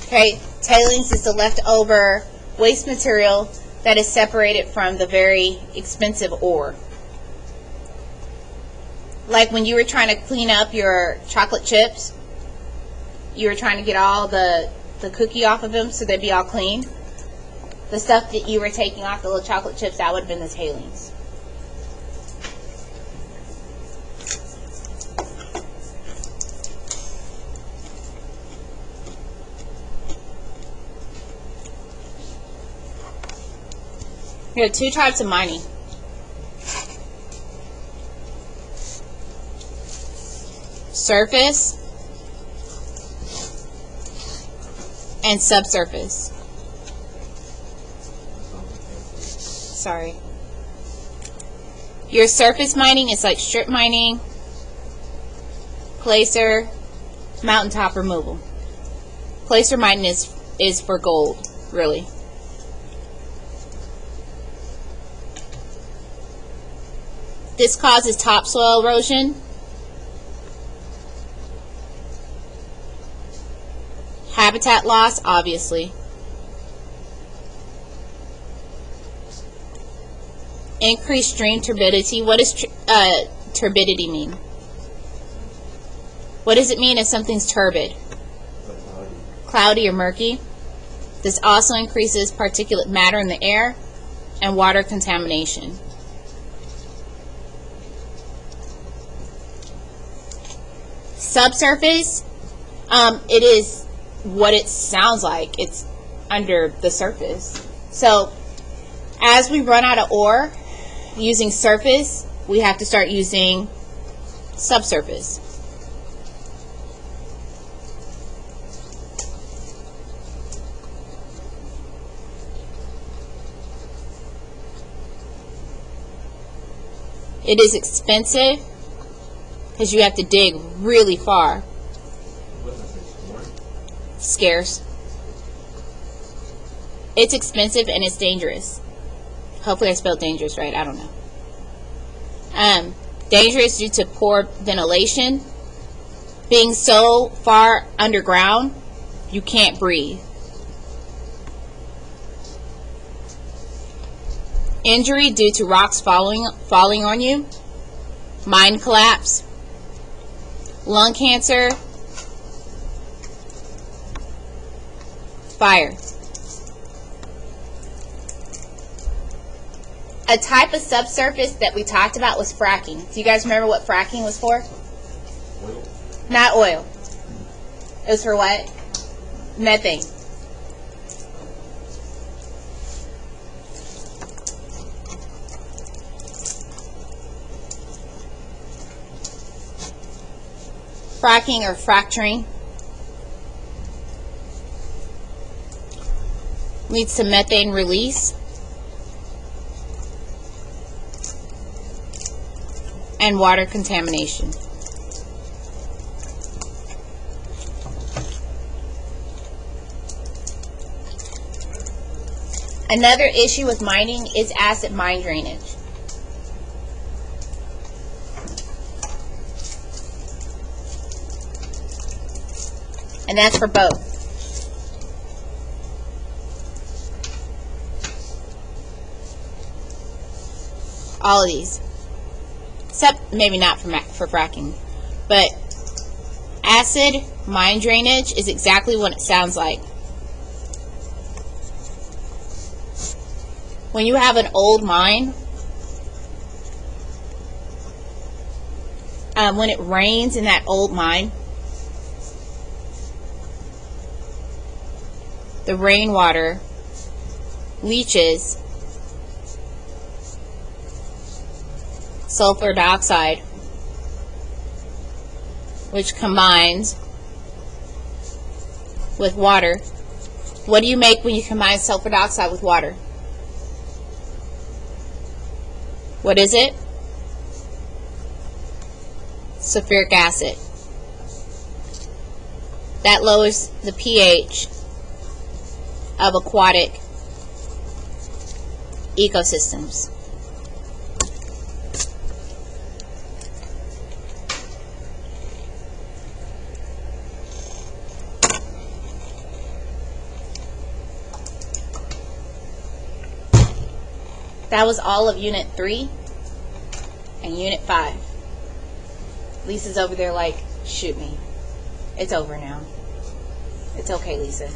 Okay, tailings is the leftover waste material that is separated from the very expensive ore. Like when you were trying to clean up your chocolate chips, you were trying to get all the cookie off of them so they'd be all clean. The stuff that you were taking off the little chocolate chips, that would have been the tailings. There are two types of mining. Surface and subsurface. Sorry. Your surface mining is like strip mining, placer, mountaintop removal. Placer mining is for gold, really. This causes topsoil erosion, habitat loss, obviously, increased stream turbidity. What does turbidity mean? What does it mean if something's turbid? Cloudy or murky. This also increases particulate matter in the air and water contamination. Subsurface, it is what it sounds like. It's under the surface. So as we run out of ore using surface, we have to start using subsurface. It is expensive because you have to dig really far. Scarce. It's expensive and it's dangerous. Hopefully I spelled dangerous right. I don't know. Dangerous due to poor ventilation. Being so far underground, you can't breathe. Injury due to rocks falling on you. Mine collapse. Lung cancer. Fire. A type of subsurface that we talked about was fracking. Do you guys remember what fracking was for? Oil. Not oil. It was for what? Methane. Fracking or fracturing leads to methane release and water contamination. Another issue with mining is acid mine drainage. And that's for both. All of these. Except maybe not for fracking. But acid mine drainage is exactly what it sounds like. When you have an old mine, when it rains in that old mine, the rainwater leaches sulfur dioxide, which combines with water. What do you make when you combine sulfur dioxide with water? What is it? Sulfuric acid. That lowers the pH of aquatic ecosystems. That was all of Unit 3 and Unit 5. Lisa's over there like, shoot me. It's over now. It's okay, Lisa.